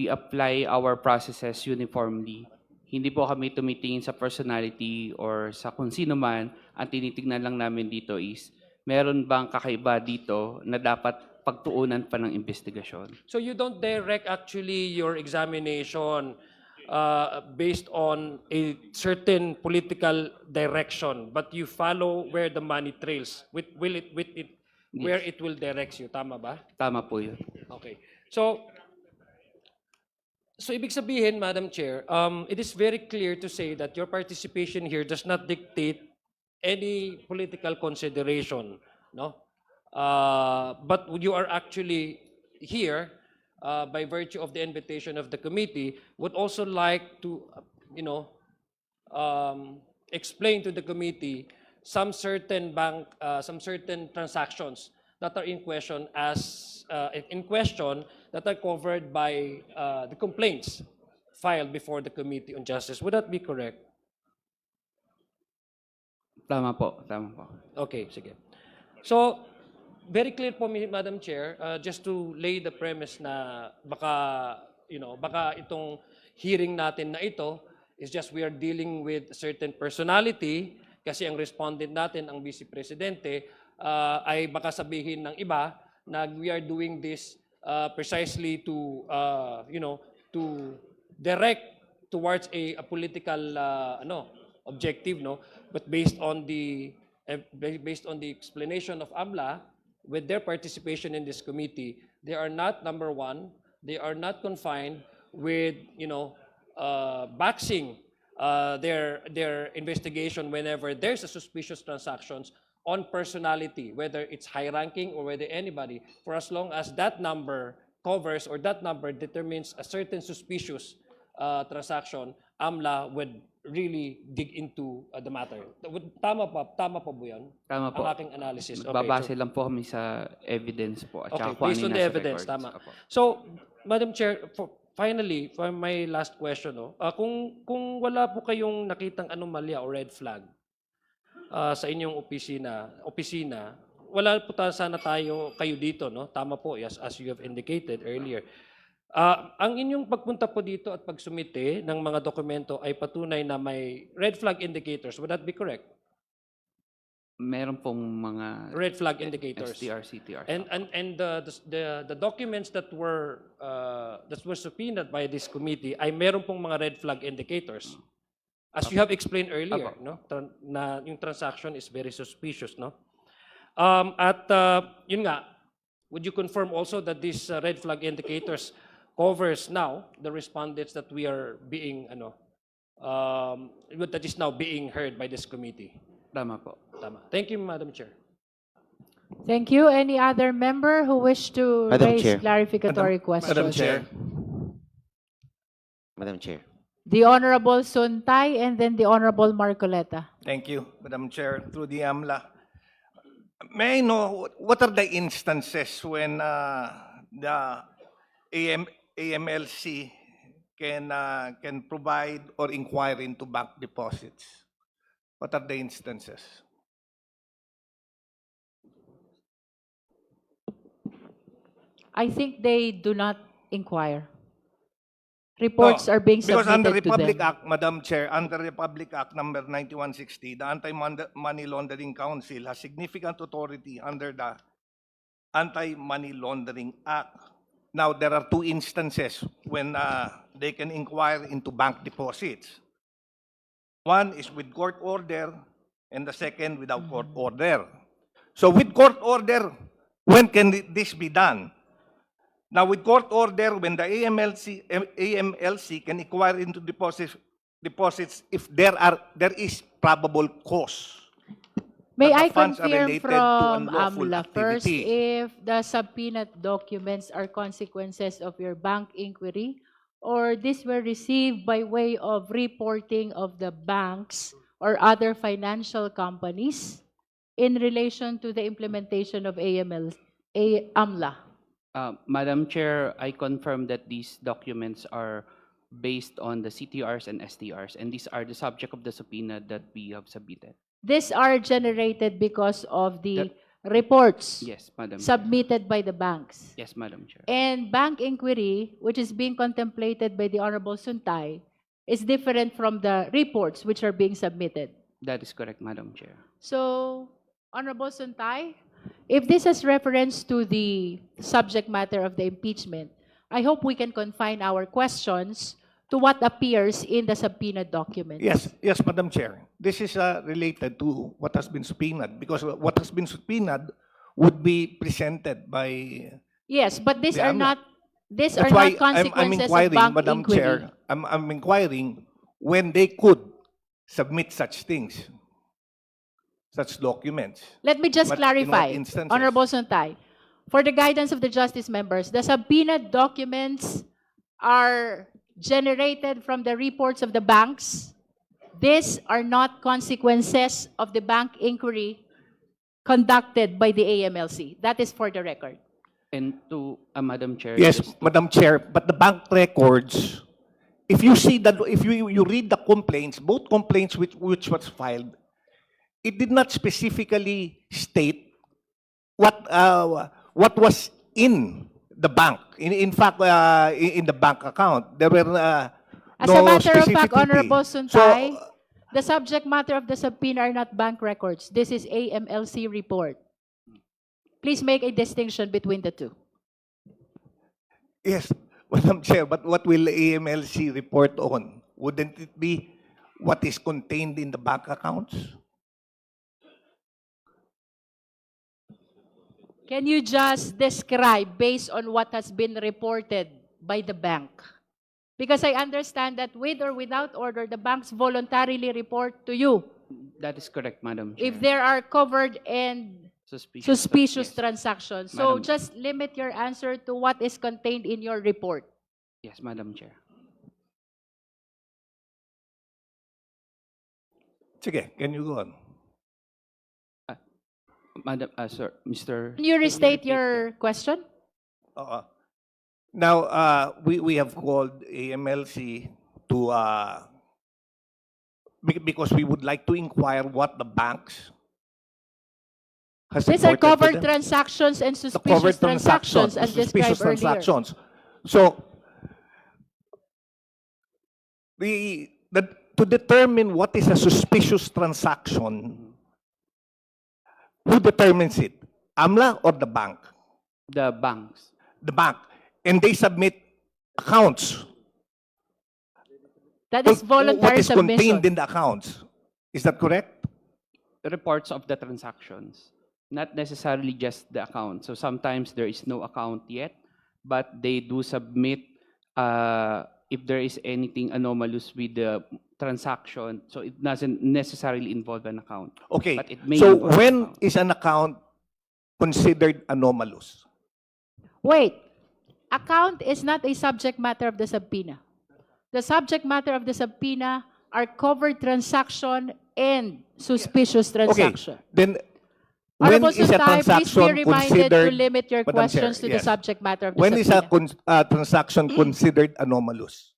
apply our processes uniformly. Hindi po kami tumitingin sa personality or sa kung sino man. Ang tinitingnan lang namin dito is, meron bang kakaiba dito na dapat pagtuunan pa ng investigasyon?
So you don't direct actually your examination based on a certain political direction, but you follow where the money trails, where it will direct you. Tama ba?
Tama po yun.
Okay. So ibig sabihin, Madam Chair, it is very clear to say that your participation here does not dictate any political consideration, no? But you are actually here by virtue of the invitation of the committee, would also like to, explain to the committee some certain transactions that are in question that are covered by the complaints filed before the Committee on Justice. Would that be correct?
Tama po. Tama po.
Okay, sige. So, very clear po, Madam Chair, just to lay the premise na baka, baka itong hearing natin na ito is just we are dealing with a certain personality kasi ang respondent natin, ang Vice Presidente, ay baka sabihin ng iba na we are doing this precisely to, to direct towards a political objective, no? But based on the explanation of AMLA, with their participation in this committee, they are not, number one, they are not confined with, boxing their investigation whenever there's a suspicious transactions on personality, whether it's high-ranking or whether anybody, for as long as that number covers or that number determines a certain suspicious transaction, AMLA would really dig into the matter. Tama po ba yan?
Tama po.
Ang aking analysis. Okay,
Babase
so-
lang po kami sa evidence po. At saka
Okay,
kung
based
ano
on
yung
the
nasa
evidence,
records.
tama.
Opo.
So, Madam Chair, finally, for my last question, kung wala po kayong nakitang anomalya o red flag sa inyong opisina, wala po sana kayo dito, no? Tama po, as you have indicated earlier. Ang inyong pagpunta po dito at pagsumite ng mga dokumento ay patunay na may red flag indicators. Would that be correct?
Meron pong mga
Red flag indicators.
STR, CTR.
And the documents that were subpoenaed by this committee ay meron pong mga red flag indicators. As you have explained earlier, no? Na yung transaction is very suspicious, no? Yun nga, would you confirm also that these red flag indicators covers now the respondents that we are being that is now being heard by this committee?
Tama po.
Tama. Thank you, Madam Chair.
Thank you. Any other member who wish to
Madam
raise
Chair.
clarificatory questions?
Madam Chair.
The Honorable Suntay and then the Honorable Marcoleta.
Thank you, Madam Chair. Through the AMLA, may I know what are the instances when the AMLC can provide or inquire into bank deposits? What are the instances?
I think they do not inquire. Reports are being
Because under
submitted to
Republic
them.
Act, Madam Chair, under Republic Act number 9160, the Anti-Money Laundering Council has significant authority under the Anti-Money Laundering Act. Now, there are two instances when they can inquire into bank deposits. One is with court order, and the second without court order. So with court order, when can this be done? Now, with court order, when the AMLC can inquire into deposits if there is probable cause.
May
that the
I
funds are
confirm
related to
from
unlawful
AMLA first
activity.
if the subpoenaed documents are consequences of your bank inquiry or these were received by way of reporting of the banks or other financial companies in relation to the implementation of AMLA?
Madam Chair, I confirm that these documents are based on the CTRs and STRs, and these are the subject of the subpoena that we have submitted.
These are generated because of the reports
Yes, Madam Chair.
submitted by the banks.
Yes, Madam Chair.
And bank inquiry, which is being contemplated by the Honorable Suntay, is different from the reports which are being submitted.
That is correct, Madam Chair.
So, Honorable Suntay, if this has reference to the subject matter of the impeachment, I hope we can confine our questions to what appears in the subpoena documents.
Yes, Madam Chair. This is related to what has been subpoenaed, because what has been subpoenaed would be presented by...
Yes, but these
Yeah,
are
I'm
not these
That's
are
why
not consequences
I'm
of
inquiring,
bank
Madam
inquiry.
Chair, I'm inquiring when they could submit such things, such documents.
Let me just
But in what
clarify,
instances?
Honorable Suntay, for the guidance of the justice members, the subpoenaed documents are generated from the reports of the banks. These are not consequences of the bank inquiry conducted by the AMLC. That is for the record.
And to Madam Chair.
Yes,
just to-
Madam Chair, but the bank records, if you see that, if you read the complaints, both complaints which was filed, it did not specifically state what was in the bank. In fact, in the bank account, there were
As
no
a matter of fact,
specificity.
Honorable
So,
Suntay, the subject matter of the subpoena are not bank records. This is AMLC report. Please make a distinction between the two.
yes, Madam Chair, but what will AMLC report on? Wouldn't it be what is contained in the bank accounts?
Can you just describe based on what has been reported by the bank? Because I understand that with or without order, the banks voluntarily report to you
That is correct, Madam Chair.
if there are covered and suspicious
yes.
transactions. So
Madam-
just limit your answer to what is contained in your report.
Yes, Madam Chair.
Sige, can you go on?
Madam, sir, Mr.
Can you restate
repeat
your question?
Now, we have called AMLC to, because we would like to inquire what the banks has
These are
reported to
covered
them.
transactions and
The covered
suspicious transactions as
suspicious
described earlier.
transactions. So, to determine what is a suspicious transaction, who determines it? AMLA or the bank?
The banks.
The bank. And they submit accounts.
That is
What
voluntary
is contained
submission.
in the accounts? Is that correct?
Reports of the transactions, not necessarily just the account. So sometimes there is no account yet, but they do submit if there is anything anomalous with the transaction. So it doesn't necessarily involve an account.
Okay.
But it may
So
involve an
when
account.
is an account considered anomalous?
Wait, account is not a subject matter of the subpoena. The subject matter of the subpoena are covered transaction and suspicious transaction.
Then when
Honorable
is a
Suntay, please be
transaction
reminded to
considered?
limit your
Madam
questions
Chair,
to the
yes.
subject matter of the
When is a
subpoena.
transaction considered anomalous?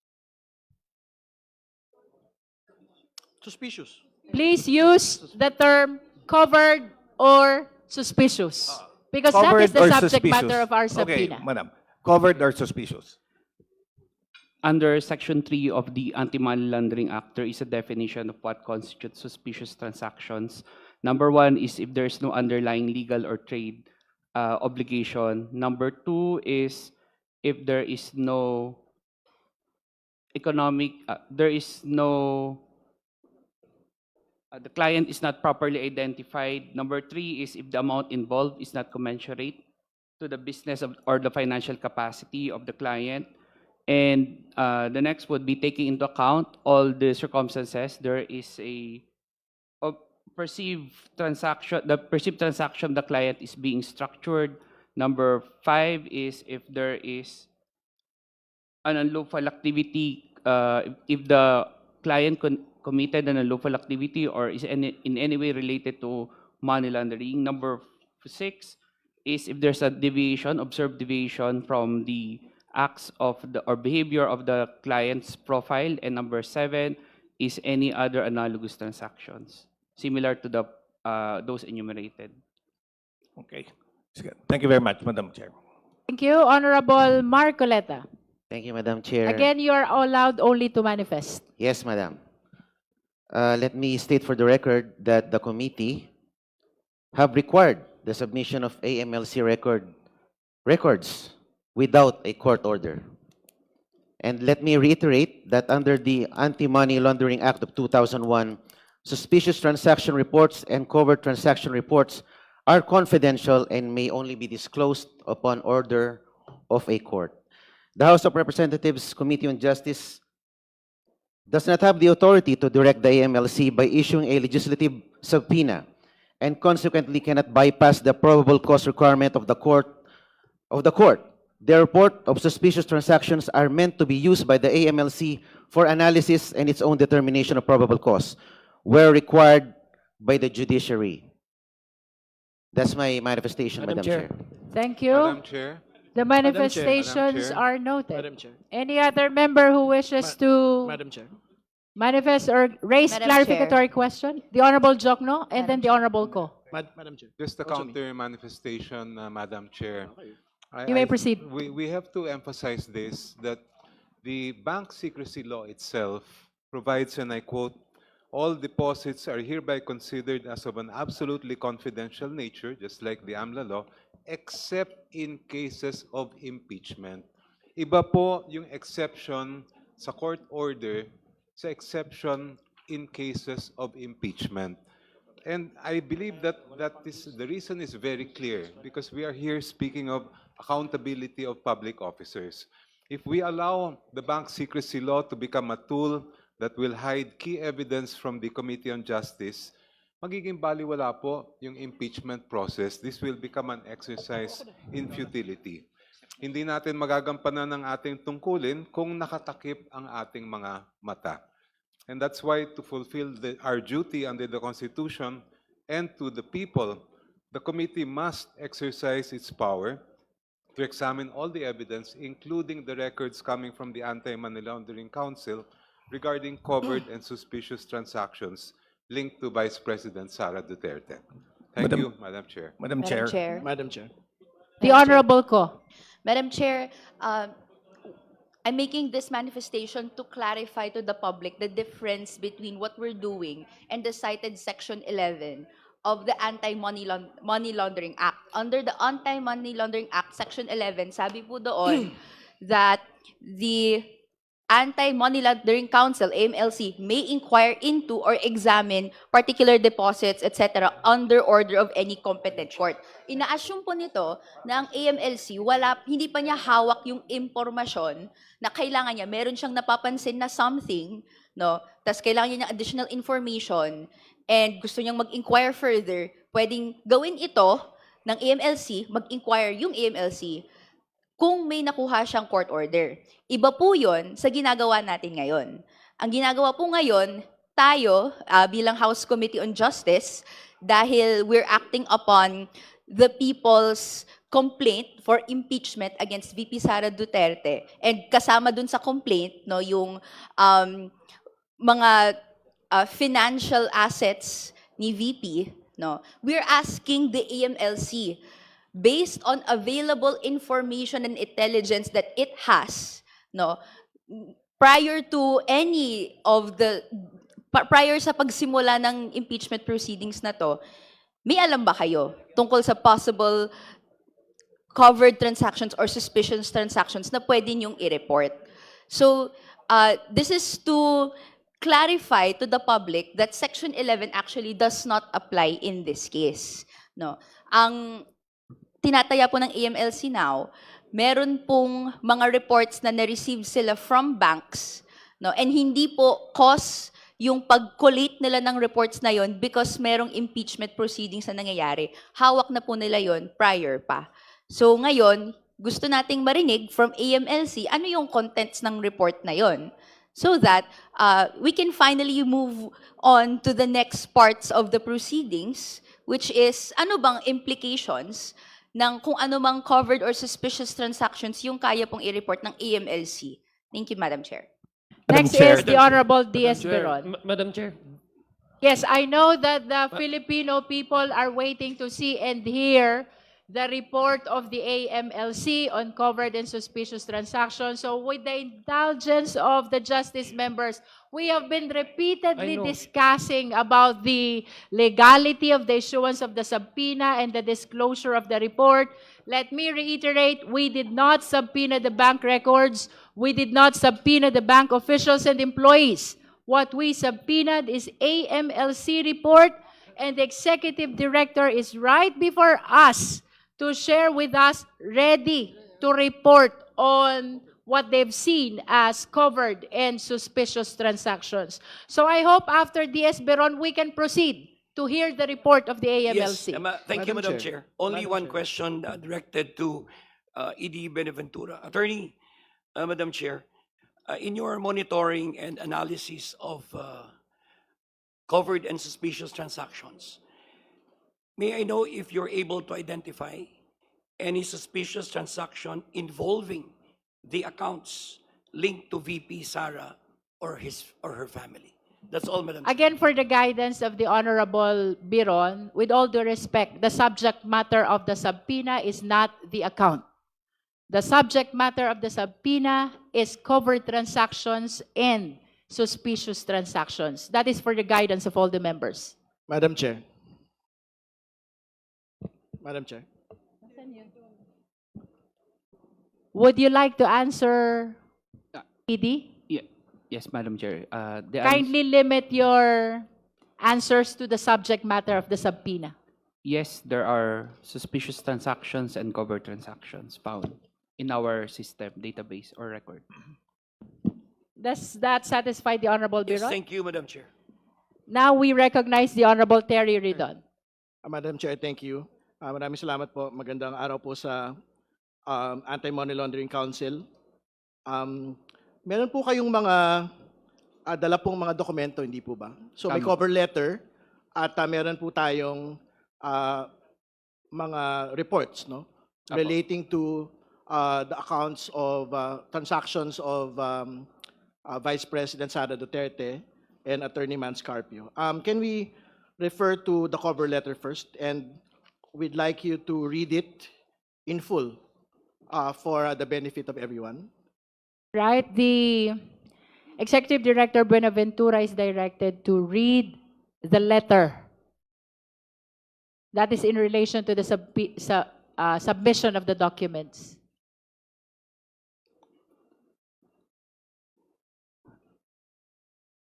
Suspicious.
Please use the term covered or suspicious. Because that is
Covered
the
or
subject
suspicious?
matter of our
Okay,
subpoena.
madam. Covered or suspicious?
Under Section 3 of the Anti-Money Laundering Act, there is a definition of what constitutes suspicious transactions. Number one is if there is no underlying legal or trade obligation. Number two is if there is no economic, the client is not properly identified. Number three is if the amount involved is not commensurate to the business or the financial capacity of the client. And the next would be taking into account all the circumstances. There is a perceived transaction, the perceived transaction of the client is being structured. Number five is if there is an unlawful activity, if the client committed an unlawful activity or is in any way related to money laundering. Number six is if there's a deviation, observed deviation from the acts of the or behavior of the client's profile. And number seven is any other analogous transactions similar to the those enumerated.
Okay. Sige. Thank you very much, Madam Chair.
Thank you, Honorable Marcoleta.
Thank you, Madam Chair.
Again, you are allowed only to manifest.
Yes, Madam. Let me state for the record that the committee have required the submission of AMLC records without a court order. And let me reiterate that under the Anti-Money Laundering Act of 2001, suspicious transaction reports and covert transaction reports are confidential and may only be disclosed upon order of a court. The House of Representatives Committee on Justice does not have the authority to direct the AMLC by issuing a legislative subpoena and consequently cannot bypass the probable cause requirement of the court. The report of suspicious transactions are meant to be used by the AMLC for analysis and its own determination of probable cause, where required by the judiciary. That's my manifestation, Madam Chair.
Thank you.
Madam Chair.
The manifestations
Chair.
are noted.
Madam Chair.
Any other member who wishes to
Madam Chair.
manifest or raise
Madam
clarificatory question? The Honorable Jokno and then the Honorable Ko.
Madam Chair.
Just a counter manifestation, Madam Chair.
You may proceed.
We have to emphasize this, that the bank secrecy law itself provides, and I quote, "All deposits are hereby considered as of an absolutely confidential nature," just like the AMLA law, "except in cases of impeachment." Iba po yung exception sa court order sa exception in cases of impeachment. And I believe that the reason is very clear, because we are here speaking of accountability of public officers. If we allow the bank secrecy law to become a tool that will hide key evidence from the Committee on Justice, magiging baliwala po yung impeachment process. This will become an exercise in futility. Hindi natin magagampanan ng ating tungkulin kung nakatakip ang ating mga mata. And that's why, to fulfill our duty under the Constitution and to the people, the committee must exercise its power to examine all the evidence, including the records coming from the Anti-Money Laundering Council regarding covered and suspicious transactions linked to Vice President Sara Duterte. Thank you, Madam Chair.
Madam
Chair.
Madam Chair.
The Honorable Ko.
Madam Chair, I'm making this manifestation to clarify to the public the difference between what we're doing and the cited Section 11 of the Anti-Money Laundering Act. Under the Anti-Money Laundering Act, Section 11, sabi po doon that the Anti-Money Laundering Council, AMLC, may inquire into or examine particular deposits, etc., under order of any competent court. Ina-assume po nito na ang AMLC, hindi pa niya hawak yung impormasyon na kailangan niya. Meron siyang napapansin na something, no? Tas kailangan niya ng additional information and gusto niyang mag-inquire further. Pwedeng gawin ito ng AMLC, mag-inquire yung AMLC kung may nakuha siyang court order. Iba po yun sa ginagawa natin ngayon. Ang ginagawa po ngayon, tayo bilang House Committee on Justice, dahil we're acting upon the people's complaint for impeachment against VP Sara Duterte, and kasama dun sa complaint, no, yung mga financial assets ni VP, no, we're asking the AMLC, based on available information and intelligence that it has, no, prior sa pagsimula ng impeachment proceedings na to, may alam ba kayo tungkol sa possible covered transactions or suspicious transactions na pwede niyong i-report? So, this is to clarify to the public that Section 11 actually does not apply in this case, no. Ang tinataya po ng AMLC now, meron pong mga reports na na-receive sila from banks, no? And hindi po cause yung pag-collate nila ng reports na yon because merong impeachment proceedings na nangyayari. Hawak na po nila yon prior pa. So ngayon, gusto nating marinig from AMLC ano yung contents ng report na yon, so that we can finally move on to the next parts of the proceedings, which is ano bang implications ng kung ano mang covered or suspicious transactions yung kaya pong i-report ng AMLC. Thank you, Madam Chair.
Next is the Honorable D.S.
Chair,
Beron.
Madam Chair.
Yes, I know that the Filipino people are waiting to see and hear the report of the AMLC on covered and suspicious transactions. So with the indulgence of the justice members, we have been repeatedly discussing about the legality of the issuance of the subpoena and the disclosure of the report. Let me reiterate, we did not subpoena the bank records. We did not subpoena the bank officials and employees. What we subpoenaed is AMLC report, and the executive director is right before us to share with us, ready to report on what they've seen as covered and suspicious transactions. So I hope after DS Beron, we can proceed to hear the report of the AMLC.
Yes, thank you, Madam Chair. Only one question directed to ED Benaventura. Attorney, Madam Chair, in your monitoring and analysis of covered and suspicious transactions, may I know if you're able to identify any suspicious transaction involving the accounts linked to VP Sara or her family? That's all, Madam Chair.
Again, for the guidance of the Honorable Biron, with all due respect, the subject matter of the subpoena is not the account. The subject matter of the subpoena is covered transactions and suspicious transactions. That is for the guidance of all the members.
Madam Chair. Madam Chair.
Would you like to answer, PD?
Yes, Madam Chair.
Kindly limit your answers to the subject matter of the subpoena.
Yes, there are suspicious transactions and covered transactions found in our system, database, or record.
Does that satisfy the Honorable
Yes,
Biron?
thank you, Madam Chair.
Now we recognize the Honorable Terry Ridon.
Madam Chair, thank you. Maraming salamat po. Magandang araw po sa Anti-Money Laundering Council. Meron po kayong mga dala pong mga dokumento, hindi po ba? So may
Tama.
cover letter at meron po tayong mga reports, no?
Apo.
Relating to the accounts of transactions of Vice President Sara Duterte and Attorney Mans Carpio. Can we refer to the cover letter first? And we'd like you to read it in full for the benefit of everyone.
Right? The Executive Director Buenaventura is directed to read the letter. That is in relation to the submission of the documents.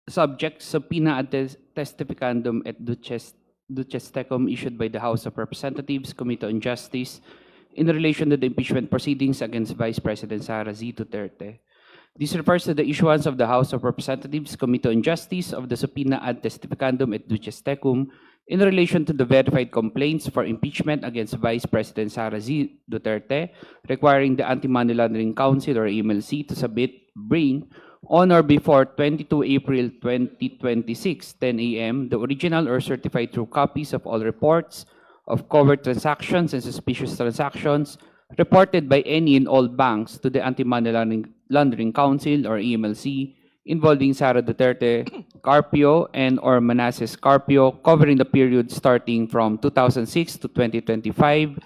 Subject subpoena ad testificandum et duces tecum issued by the House of Representatives, Committee on Justice, in relation to the impeachment proceedings against Vice President Sara Z. Duterte. This refers to the issuance of the House of Representatives, Committee on Justice of the subpoena ad testificandum et duces tecum in relation to the verified complaints for impeachment against Vice President Sara Z. Duterte, requiring the Anti-Money Laundering Council, or AMLC, to bring on or before 22 April 2026, 10 a.m., the original or certified true copies of all reports of covered transactions and suspicious transactions reported by any and all banks to the Anti-Money Laundering Council, or AMLC, involving Sara Duterte Carpio and or Manasseh Carpio, covering the period starting from 2006 to 2025,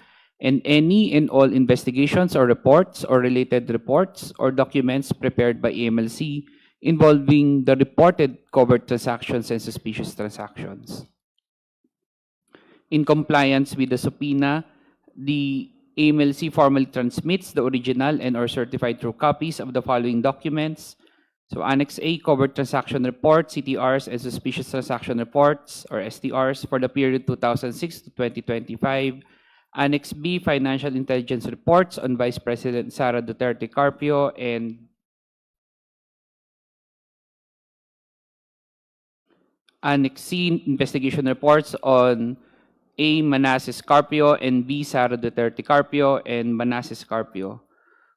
and any and all investigations or reports or related reports or documents prepared by AMLC involving the reported covered transactions and suspicious transactions. In compliance with the subpoena, the AMLC formally transmits the original and or certified true copies of the following documents. So Annex A, covered transaction report, CTRs, and suspicious transaction reports, or STRs, for the period 2006 to 2025. Annex B, financial intelligence reports on Vice President Sara Duterte Carpio and Annex C, investigation reports on A, Manasseh Carpio, and B, Sara Duterte Carpio and Manasseh Carpio.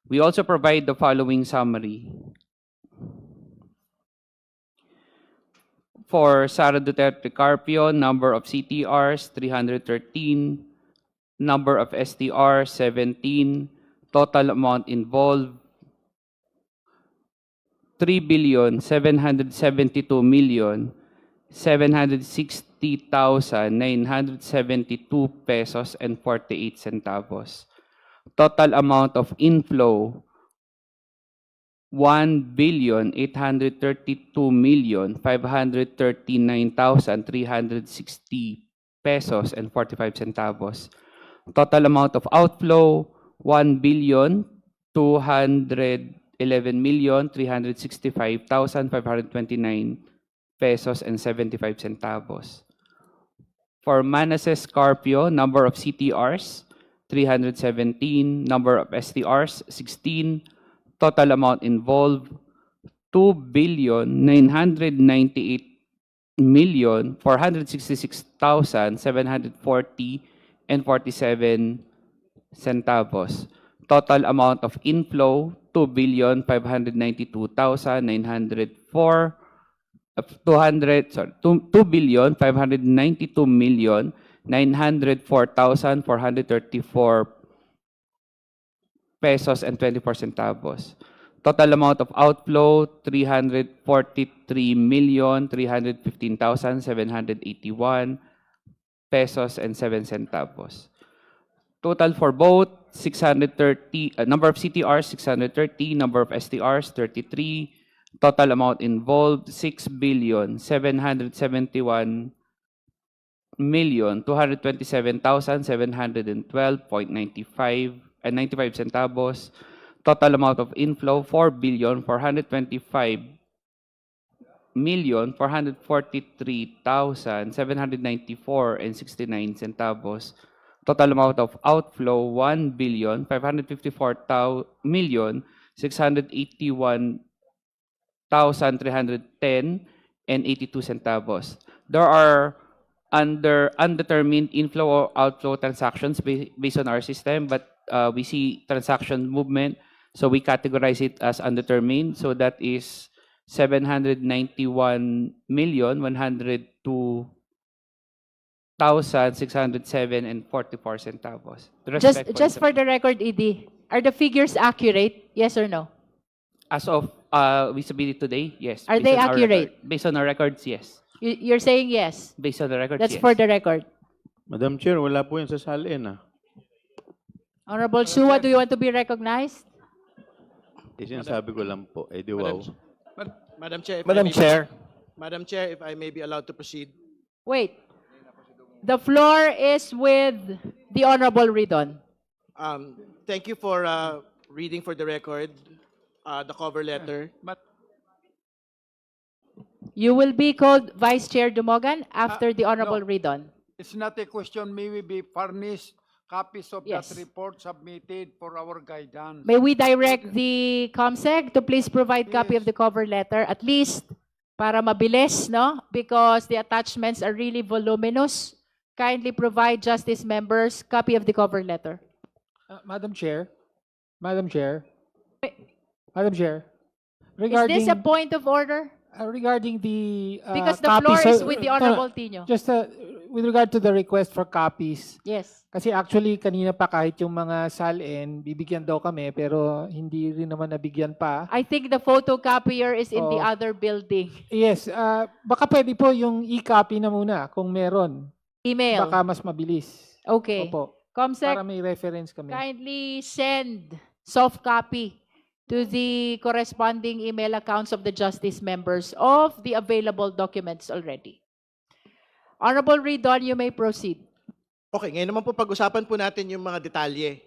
We also provide the following summary. For Sara Duterte Carpio, number of CTRs, 313, number of STR, 17, total amount involved, 3,772,760,972 pesos and 48 centavos. Total amount of inflow, 1,832,539,360 pesos and 45 centavos. Total amount of outflow, 1,211,365,529 pesos and 75 centavos. For Manasseh Carpio, number of CTRs, 317, number of STRs, 16, total amount involved, 2,998,466,740 and 47 centavos. Total amount of inflow, 2,592,904, 2,592,904,434 pesos and 24 centavos. Total amount of outflow, 343,315,781 pesos and 7 centavos. Total for both, 630, number of CTRs, 630, number of STRs, 33. Total amount involved, 6,771,227,712.95 and 95 centavos. Total amount of inflow, 4,425,443,794 and 69 centavos. Total amount of outflow, 1,554,681,310 and 82 centavos. There are undetermined inflow or outflow transactions based on our system, but we see transaction movement, so we categorize it as undetermined. So that is 791,102,607 and 44 centavos.
Just for the record, ED, are the figures accurate? Yes or no?
As of we submitted today, yes.
Are
Based
they
on our
accurate?
record. Based on our records, yes.
You're saying yes.
Based on the records,
That's
yes.
for the record.
Madam Chair, wala po yan sa salin ah.
Honorable Sua, do you want to be recognized?
Sinasabi ko lang po, eh di wow.
Madam Chair, Madam Chair, if I may be allowed to proceed.
Wait. The floor is with the Honorable Ridon.
Thank you for reading for the record the cover letter.
You will be called Vice Chair Dumogan after the Honorable Ridon.
It's not a question, may we be furnished copies of
Yes.
that report submitted for our guidance.
May we direct the COMSEC to please provide copy of the cover letter, at least para mabilis, no? Because the attachments are really voluminous. Kindly provide Justice members copy of the cover letter.
Madam Chair, Madam Chair,
Is
regarding
this a point of order?
regarding the
Because the floor
copies,
is with the Honorable Tino.
Just with regard to the request for copies.
Yes.
Kasi actually kanina pa kahit yung mga SALN bibigyan daw kami pero hindi rin naman nabigyan pa.
I think the photocopier is in the
Oh.
other building.
Yes, baka pwede po yung e-copy na muna kung meron.
Email.
Baka mas mabilis.
Okay.
Opo.
COMSEC,
Para may reference kami.
kindly send soft copy to the corresponding email accounts of the Justice members of the available documents already. Honorable Ridon, you may proceed.
Okay, ngayon naman po pag-usapan po natin yung mga detalye.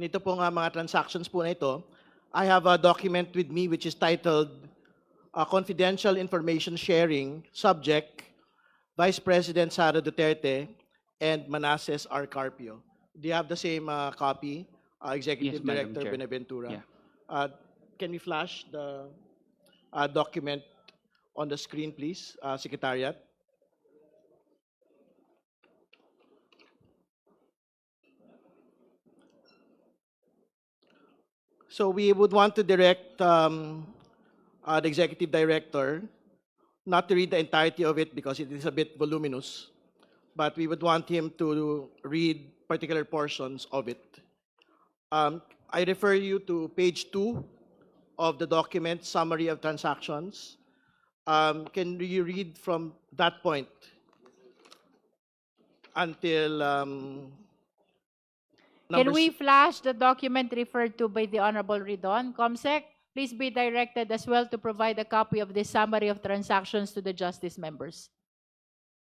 Nito po nga mga transactions po na ito. I have a document with me which is titled Confidential Information Sharing, subject, Vice President Sara Duterte and Manasseh R. Carpio. Do you have the same copy, Executive
Yes, Madam
Director
Chair.
Benaventura?
Yeah.
Can we flash the document on the screen, please, Secretariat? So we would want to direct the Executive Director not to read the entirety of it because it is a bit voluminous, but we would want him to read particular portions of it. I refer you to page 2 of the document, Summary of Transactions. Can you read from that point until
Can we flash the document referred to by the Honorable Ridon? COMSEC, please be directed as well to provide a copy of this summary of transactions to the Justice members.